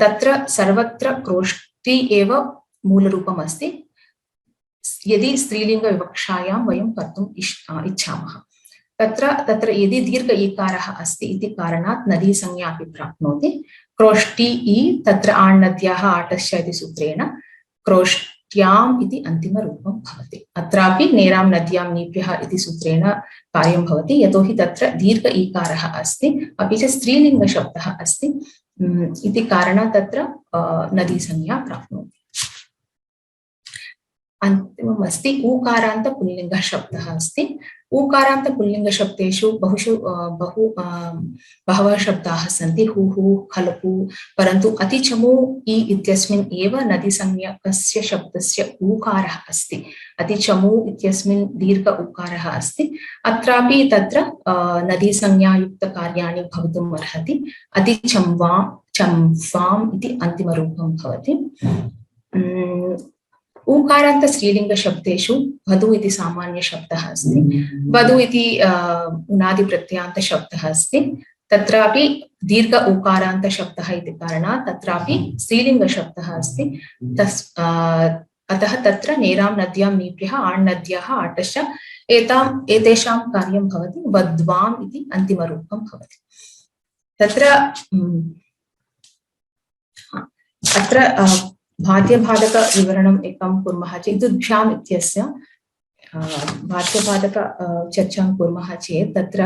तत्र सर्वत्र क्रोष्ट्री एव मूलरूपम् अस्ति, यदि स्त्रीलिङ्गविवक्षायां वयं कर्तुम् इच्छामः। तत्र यदि दीर्घ ईकारः अस्ति इति कारणात् नदी संज्ञा अपि प्राप्नोति। क्रोष्टी ई तत्र आण्नद्याः आटश्च इति सूत्रेण क्रोष्ट्याम् इति अन्तिमरूपं भवति। अत्रापि नेरां नद्यां नीभ्यः इति सूत्रेण कार्यं भवति, यतोहि तत्र दीर्घ ईकारः अस्ति, अपि च स्त्रीलिङ्गशब्दः अस्ति इति कारणात् तत्र नदीसंज्ञा प्राप्नोति। अन्तिमम् अस्ति ऊकारान्त पुल्लिङ्गशब्दः अस्ति। ऊकारान्त पुल्लिङ्गशब्देषु बहवः शब्दाः सन्ति, हुः खलपु, परन्तु अतिचमु इ इत्यस्मिन् एव नदीसंज्ञकस्य शब्दस्य ऊकारः अस्ति। अतिचमु इत्यस्मिन् दीर्घ उकारः अस्ति। अत्रापि तत्र नदीसंज्ञायुक्तकार्याणि भवितुम् अर्हति। चम्वाम् इति अन्तिमरूपं भवति। ऊकारान्त स्त्रीलिङ्गशब्देषु वधु इति सामान्यशब्दः अस्ति। वधु इति उनादिप्रत्ययान्तशब्दः अस्ति। तत्रापि दीर्घ उकारान्तशब्दः इति कारणात् तत्रापि स्त्रीलिङ्गशब्दः अस्ति। अतः तत्र नेरां नद्यां नीभ्यः आण्नद्याः आटश्च एतेषां कार्यं भवति, वद्वाम् इति अन्तिमरूपं भवति। अत्र भात्यबाधकविवरणम् एकं कुर्मः चेत् इदुभ्याम् इत्यस्य भात्यबाधक चर्चां कुर्मः चेत् तत्र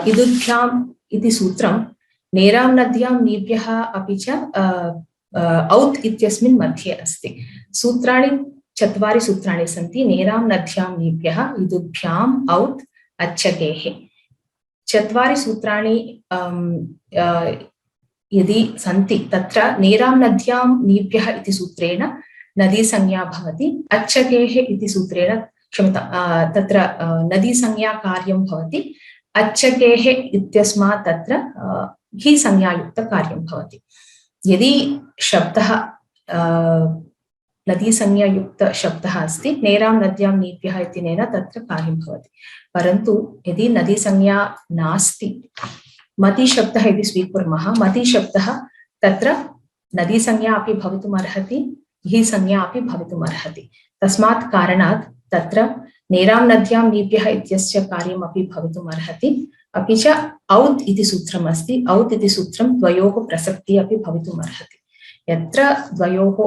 इदुभ्याम् इति सूत्रं नेरां नद्यां नीभ्यः अपि च औत् इत्यस्मिन् मध्ये अस्ति। सूत्राणि 4 सूत्राणि सन्ति। नेरां नद्यां नीभ्यः, इदुभ्याम्, औत्, अच्छकेः। 4 सूत्राणि यदि सन्ति तत्र नेरां नद्यां नीभ्यः इति सूत्रेण नदीसंज्ञा भवति। अच्छकेः इति सूत्रेण तत्र नदीसंज्ञा कार्यं भवति। अच्छकेः इत्यस्मात् तत्र ही संज्ञायुक्तकार्यं भवति। यदि शब्दः नदीसंज्ञायुक्तशब्दः अस्ति, नेरां नद्यां नीभ्यः इत्यनेन तत्र कार्यं भवति। परन्तु यदि नदीसंज्ञा नास्ति, मतिशब्दः इति स्वीकुर्मः, मतिशब्दः तत्र नदीसंज्ञा अपि भवितुम् अर्हति, ही संज्ञा अपि भवितुम् अर्हति। तस्मात् कारणात् तत्र नेरां नद्यां नीभ्यः इत्यस्य कार्यमपि भवितुम् अर्हति। अपि च औत् इति सूत्रम् अस्ति। औत् इति सूत्रं द्वयोः प्रसक्तिः अपि भवितुम् अर्हति। यत्र द्वयोः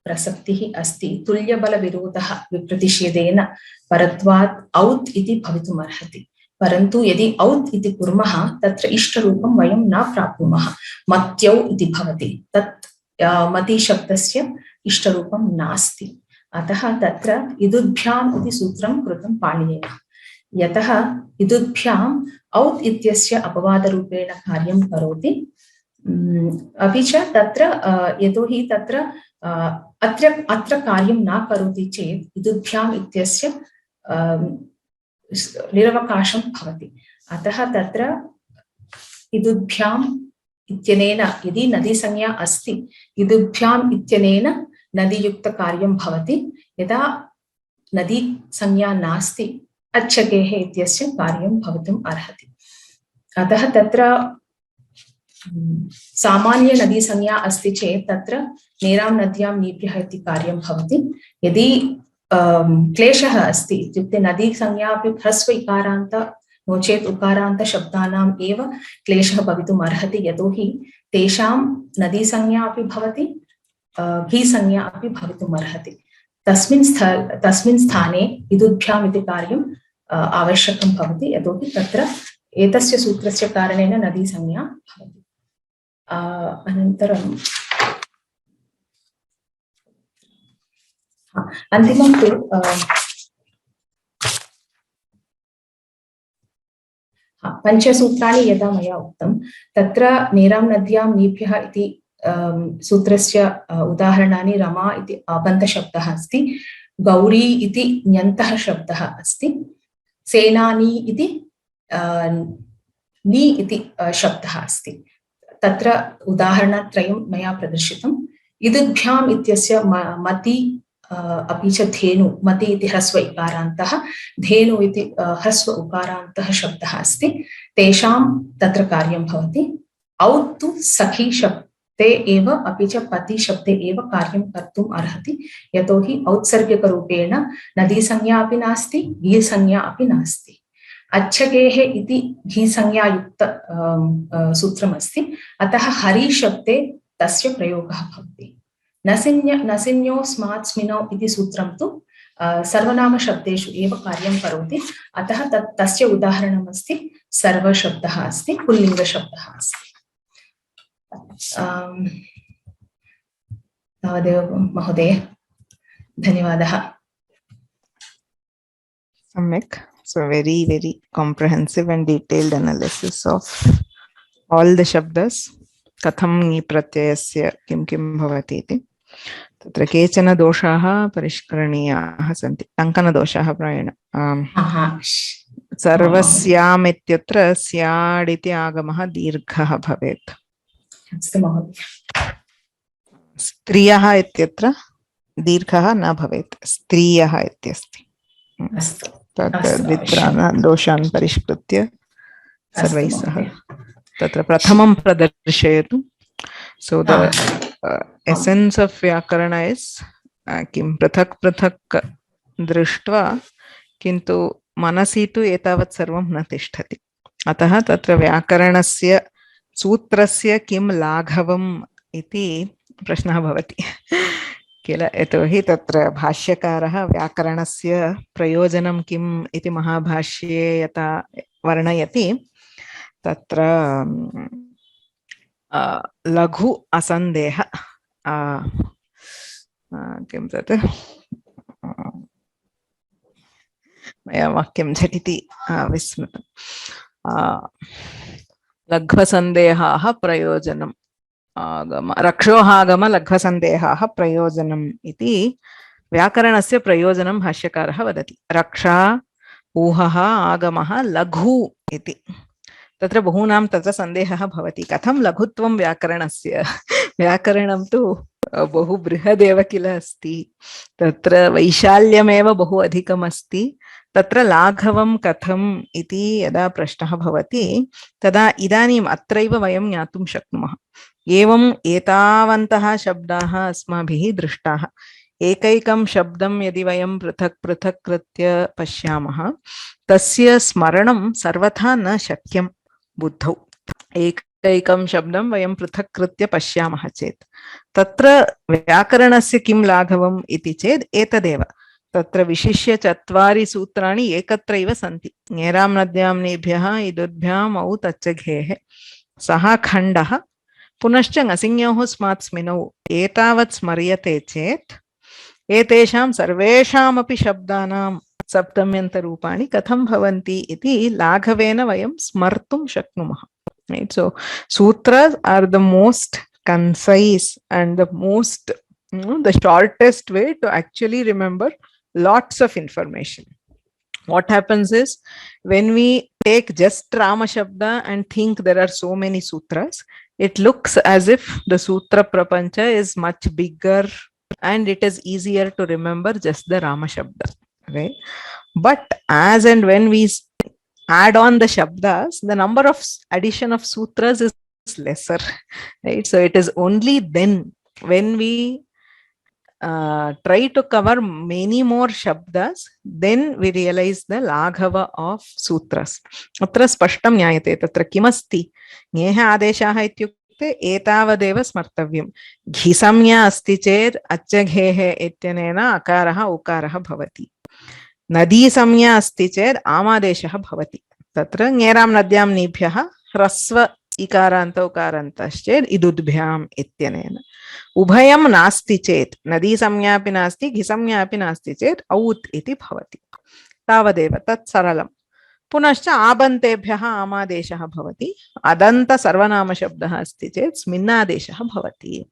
प्रसक्तिः अस्ति तुल्यबलविरोधः विप्रतिषेधेन परत्वात् औत् इति भवितुमर्हति। परन्तु यदि औत् इति कुर्मः तत्र इष्टरूपं वयं न प्राप्नुमः, मत्यौ इति भवति। तत् मतिशब्दस्य इष्टरूपं नास्ति। अतः तत्र इदुभ्याम् इति सूत्रं कृतं पाणिनिना। यतः इदुभ्याम् औत् इत्यस्य अपवादरूपेण कार्यं करोति। अपि च तत्र यतोहि तत्र अत्र कार्यं न करोति चेत् इदुभ्याम् इत्यस्य निरवकाशं भवति। अतः तत्र इदुभ्याम् इत्यनेन यदि नदीसंज्ञा अस्ति, इदुभ्याम् इत्यनेन नदीयुक्तकार्यं भवति। यदा नदीसंज्ञा नास्ति, अच्छकेः इत्यस्य कार्यं भवितुम् अर्हति। अतः तत्र सामान्य नदीसंज्ञा अस्ति चेत् तत्र नेरां नद्यां नीभ्यः इति कार्यं भवति। यदि क्लेशः अस्ति इत्युक्ते नदीसंज्ञा अपि ह्रस्व इकारान्त नो चेत् उकारान्त शब्दानाम् एव क्लेशः भवितुम् अर्हति। यतोहि तेषां नदीसंज्ञा अपि भवति, घीसंज्ञा अपि भवितुम् अर्हति। तस्मिन् स्थाने इदुभ्याम् इति कार्यम् आवश्यकं भवति, यतोहि तत्र एतस्य सूत्रस्य कारणेन नदीसंज्ञा भवति। अनन्तरं अन्तिमं तु पञ्चसूत्राणि यदा मया उक्तं तत्र नेरां नद्यां नीभ्यः इति सूत्रस्य उदाहरणानि रमा इति आबन्धशब्दः अस्ति, गौरी इति ञन्तः शब्दः अस्ति, सेनानी इति नी इति शब्दः अस्ति। तत्र उदाहरणत्रयं मया प्रदर्शितम्। इदुभ्याम् इत्यस्य मति अपि च धेनु, मति इति ह्रस्व इकारान्तः, धेनु इति ह्रस्व उकारान्तः शब्दः अस्ति। तेषां तत्र कार्यं भवति। औत् तु सखी शब्दे एव अपि च पति शब्दे एव कार्यं कर्तुम् अर्हति, यतोहि औत्सर्गिकरूपेण नदीसंज्ञा अपि नास्ति, घीसंज्ञा अपि नास्ति। अच्छकेः इति घीसंज्ञायुक्त सूत्रमस्ति, अतः हरि शब्दे तस्य प्रयोगः भवति। नसिन्यो स्मात्स्मिनो इति सूत्रं तु सर्वनामशब्देषु एव कार्यं करोति, अतः तस्य उदाहरणमस्ति सर्वशब्दः अस्ति, पुल्लिङ्गशब्दः अस्ति। तावदेव महोदय, धन्यवादः। सम्यक्. So very comprehensive and detailed analysis of all the shabdas. कथं ङि प्रत्ययस्य किं किं भवति इति। तत्र केचन दोषाः परिष्करणीयाः सन्ति, टङ्कनदोषाः प्रायेण। सर्वस्याम् इत्यत्र स्याड् इति आगमः दीर्घः भवेत्। स्त्रियः इत्यत्र दीर्घः न भवेत्, स्त्रियः इत्यस्ति। तत् दोषान् परिष्कृत्य सर्वैः सह तत्र प्रथमं प्रदर्शयतु। So the essence of व्याकरण is किं पृथक् पृथक् दृष्ट्वा किन्तु मनसि तु एतावत् सर्वं न तिष्ठति। अतः तत्र व्याकरणस्य सूत्रस्य किं लाघवम् इति प्रश्नः भवति किल। यतोहि तत्र भाष्यकारः व्याकरणस्य प्रयोजनं किम् इति महाभाष्ये यथा वर्णयति, तत्र लघु असन्देह किं तत् मया वाक्यं झटिति विस्मृतं। लघ्वसन्देहाः प्रयोजनम् आगम, रक्षोहागम लघ्वसन्देहाः प्रयोजनम् इति व्याकरणस्य प्रयोजनं भाष्यकारः वदति। रक्षा ऊहः आगमः लघु इति। तत्र बहूनां तत्र सन्देहः भवति, कथं लघुत्वं व्याकरणस्य। व्याकरणं तु बहु बृहदेव किल अस्ति, तत्र वैशाल्यमेव बहु अधिकमस्ति, तत्र लाघवं कथम् इति यदा प्रश्नः भवति तदा इदानीम् अत्रैव वयं ज्ञातुं शक्नुमः। एवम् एतावन्तः शब्दाः अस्माभिः दृष्टाः। एकैकं शब्दं यदि वयं पृथक् पृथक् कृत्य पश्यामः, तस्य स्मरणं सर्वथा न शक्यं बुद्धौ। एकैकं शब्दं वयं पृथक् कृत्य पश्यामः चेत् तत्र व्याकरणस्य किं लाघवम् इति चेत् एतदेव तत्र विशिष्य 4 सूत्राणि एकत्रैव सन्ति ङेरां नद्यां नीभ्यः इदुद्भ्याम् औ तच्चघेः सः खण्डः पुनश्च ङसिङ्योः स्मात् स्मिनौ एतावत् स्मर्यते चेत् एतेषां सर्वेषामपि शब्दानां सप्तम्यन्तरूपाणि कथं भवन्ति इति लाघवेन वयं स्मर्तुं शक्नुमः. Right? So sutras are the most concise and the most, the shortest way to actually remember lots of information. What happens is when we take just Rama Shabda and think there are so many sutras, it looks as if the sutra prapancha is much bigger and it is easier to remember just the Rama Shabda. Right? But as and when we add on the shabdas, the number of addition of sutras is lesser, right? So it is only then when we try to cover many more shabdas, then we realize the laghava of sutras. Atra spashtam jnayate tatra kimasti ङेः आदेशाः इत्युक्ते एतावदेव स्मर्तव्यम्. घिसंज्ञा अस्ति चेत् अच्चघेः इत्यनेन अकारः उकारः भवति. नदी संज्ञा अस्ति चेत् आमादेशः भवति. तत्र ङेरां नद्यां नीभ्यः ह्रस्व इकारान्त उकारान्तश्चेत् इदुद्भ्याम् इत्यनेन. उभयं नास्ति चेत् नदी संज्ञापि नास्ति घिसंज्ञापि नास्ति चेत् औत् इति भवति. तावदेव तत् सरलम्. पुनश्च आबन्तेभ्यः आमादेशः भवति. अदन्त सर्वनामशब्दः अस्ति चेत् स्मिन्नादेशः भवति.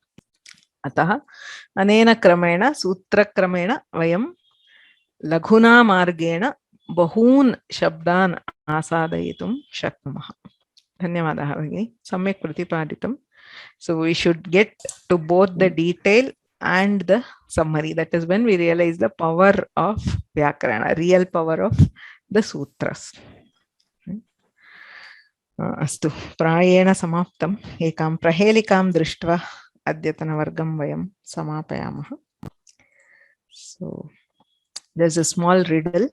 अतः अनेन क्रमेण सूत्रक्रमेण वयं लघुना मार्गेण बहून् शब्दान् आसादयितुं शक्नुमः. धन्यवादः भगिनी, सम्यक् प्रतिपादितं. So we should get to both the detail and the summary. That is when we realize the power of Vyakarana, real power of the sutras. अस्तु, प्रायेण समाप्तम्. एकां प्रहेलिकां दृष्ट्वा अद्यतनवर्गं वयं समापयामः. So there's a small riddle,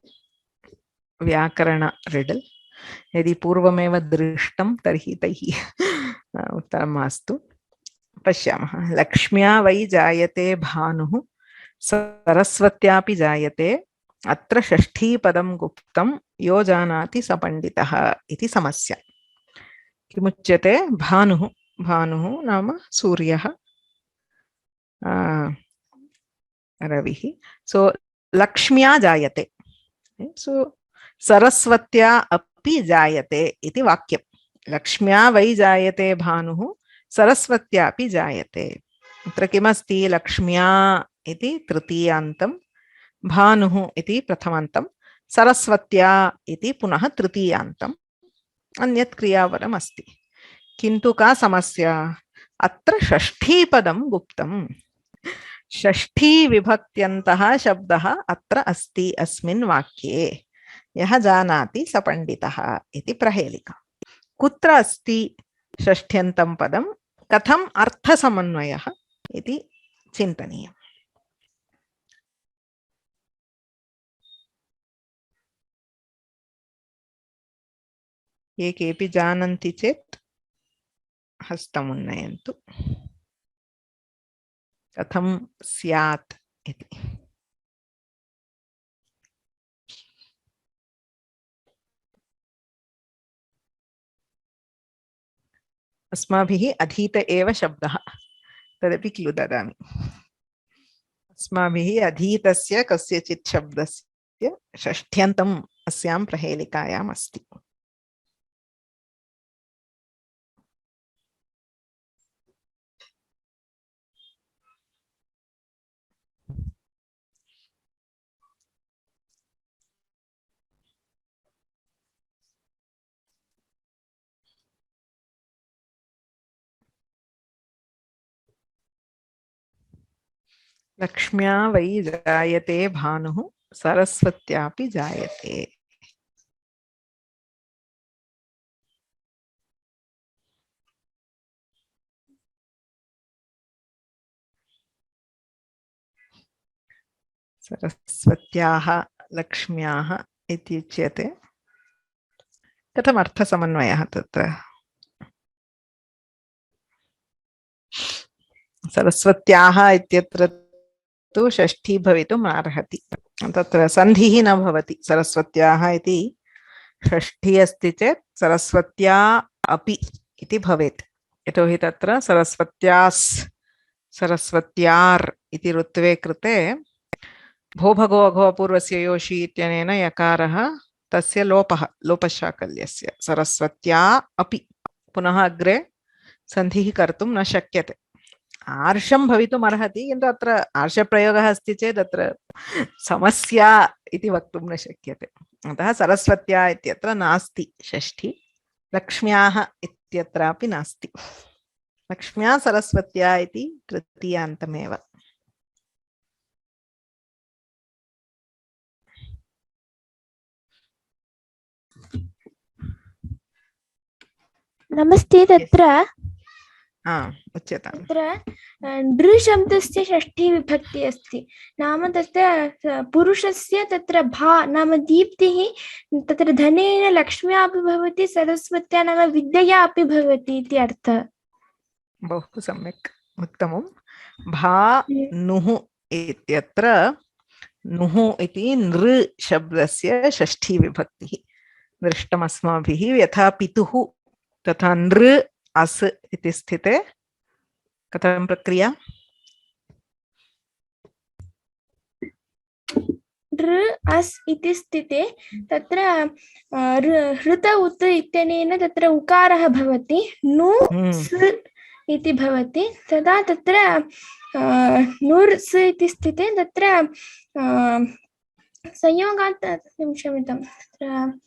व्याकरण riddle. यदि पूर्वमेव दृष्टं तर्हि तैः उत्तरम् मास्तु. पश्यामः. लक्ष्म्या वै जायते भानुः सरस्वत्यापि जायते अत्र षष्ठीपदं गुप्तं यो जानाति स पंडितः इति समस्या. किमुच्यते? भानुः. भानुः नाम सूर्यः, रविः. सो लक्ष्म्या जायते, सो सरस्वत्या अपि जायते इति वाक्यं. लक्ष्म्या वै जायते भानुः सरस्वत्या अपि जायते. अत्र किमस्ति? लक्ष्म्या इति तृतीयान्तं, भानुः इति प्रथमान्तं, सरस्वत्या इति पुनः तृतीयान्तम्, अन्यत् क्रियापदम् अस्ति. किन्तु का समस्या? अत्र षष्ठीपदं गुप्तम्. षष्ठी विभक्त्यन्तः शब्दः अत्र अस्ति अस्मिन् वाक्ये. यः जानाति स पंडितः इति प्रहेलिका. कुत्र अस्ति षष्ठ्यन्तं पदं? कथम् अर्थसमन्वयः इति चिन्तनीयम्. ये केऽपि जानन्ति चेत् हस्तमुन्नयन्तु. कथं स्यात् इति. अस्माभिः अधीत एव शब्दः, तदपि क्लू ददामि. अस्माभिः अधीतस्य कस्यचित् शब्दस्य षष्ठ्यन्तम् अस्यां प्रहेलिकायाम् अस्ति. लक्ष्म्या वै जायते भानुः सरस्वत्यापि जायते. सरस्वत्याः लक्ष्म्याः इत्युच्यते. कथम् अर्थसमन्वयः तत्र? सरस्वत्याः इत्यत्र तु षष्ठी भवितुम् अर्हति। तत्र सन्धिः न भवति। सरस्वत्याः इति षष्ठी अस्ति चेत् सरस्वत्या अपि इति भवेत्। यतोहि तत्र सरस्वत्यास् सरस्वत्यार् इति ऋत्वे कृते भो भगो अघो पूर्वस्य योषि इत्यनेन यकारः तस्य लोपः लोपशाकल्यस्य सरस्वत्या अपि पुनः अग्रे सन्धिः कर्तुं न शक्यते। आर्षं भवितुम् अर्हति, किन्तु अत्र आर्षप्रयोगः अस्ति चेत् अत्र समस्या इति वक्तुं न शक्यते। अतः सरस्वत्या इत्यत्र नास्ति षष्ठी, लक्ष्म्याः इत्यत्रापि नास्ति। लक्ष्म्या सरस्वत्या इति तृतीयान्तमेव। नमस्ते। तत्र उच्यताम्। तत्र नृ शब्दस्य षष्ठी विभक्ति अस्ति। नाम तत्र पुरुषस्य तत्र भा नाम दीप्तिः तत्र धनेन लक्ष्म्या अपि भवति, सरस्वत्या नाम विद्यया अपि भवति इति अर्थः। बहु सम्यक्, उत्तमं। भा नुः इत्यत्र नुः इति नृ शब्दस्य षष्ठी विभक्तिः दृष्टमस्माभिः। यथा पितुः तथा नृ अस् इति स्थिते कथं प्रक्रिया? नृ अस् इति स्थिते तत्र हृत उत् इत्यनेन तत्र उकारः भवति, नु स् इति भवति। तदा तत्र नुर् स् इति स्थिते तत्र संयोगात् क्षम्यतां तत्र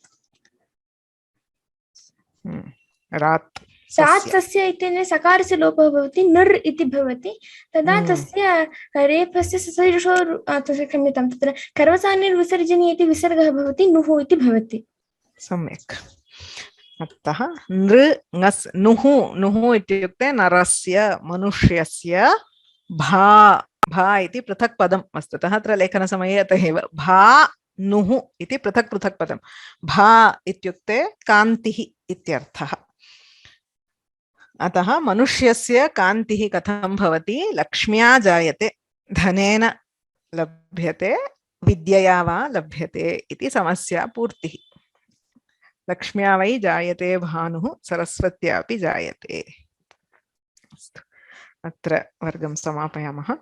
रात् सस्य इत्यनेन सकारस्य लोपः भवति, नुर् इति भवति। तदा तस्य रेफस्य ससरीषो क्षम्यतां तत्र कर्वसानिर्विसर्जनीय इति विसर्गः भवति, नुः इति भवति। सम्यक्। अतः नृ ङस् नुः नुः इत्युक्ते नरस्य मनुष्यस्य भा भा इति पृथक् पदम्। वस्तुतः अत्र लेखनसमये अतः एव भा नुः इति पृथक् पृथक् पदं। भा इत्युक्ते कान्तिः इत्यर्थः। अतः मनुष्यस्य कान्तिः कथं भवति? लक्ष्म्या जायते, धनेन लभ्यते, विद्यया वा लभ्यते इति समस्या पूर्तिः। लक्ष्म्या वै जायते भानुः, सरस्वत्यापि जायते। अस्तु, अत्र वर्गं समापयामः।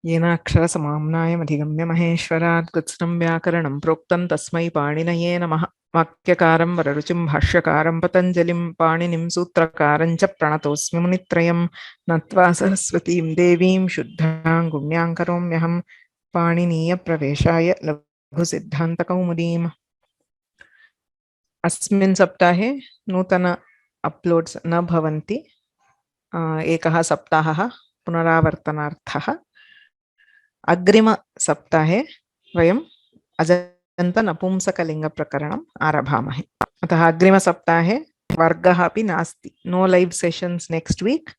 येनाक्षरसमाम्नायमधिगम्य महेश्वरात् कृत्स्नं व्याकरणं प्रोक्तं तस्मै पाणिनये नमः। वाक्यकारं वररुचिं भाष्यकारं पतञ्जलिं पाणिनिं सूत्रकारं च प्रणतोऽस्मि मुनित्रयं। नत्वा सरस्वतीं देवीं शुद्धां गुण्यां करोम्यहं पाणिनीयप्रवेशाय लघुसिद्धान्तकौमुदीम्। अस्मिन् सप्ताहे नूतन अप्लोड्स् न भवन्ति। एकः सप्ताहः पुनरावर्तनार्थः। अग्रिमसप्ताहे वयम् अजन्तनपुंसकलिङ्गप्रकरणम् आरभामहे। अतः अग्रिमसप्ताहे वर्गः अपि नास्ति। No live sessions next week,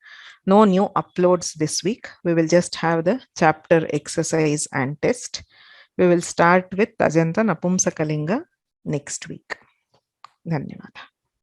no new uploads this week. We will just have the chapter exercise and test. We will start with Ajanta Napumsakalinga next week. धन्यवाद।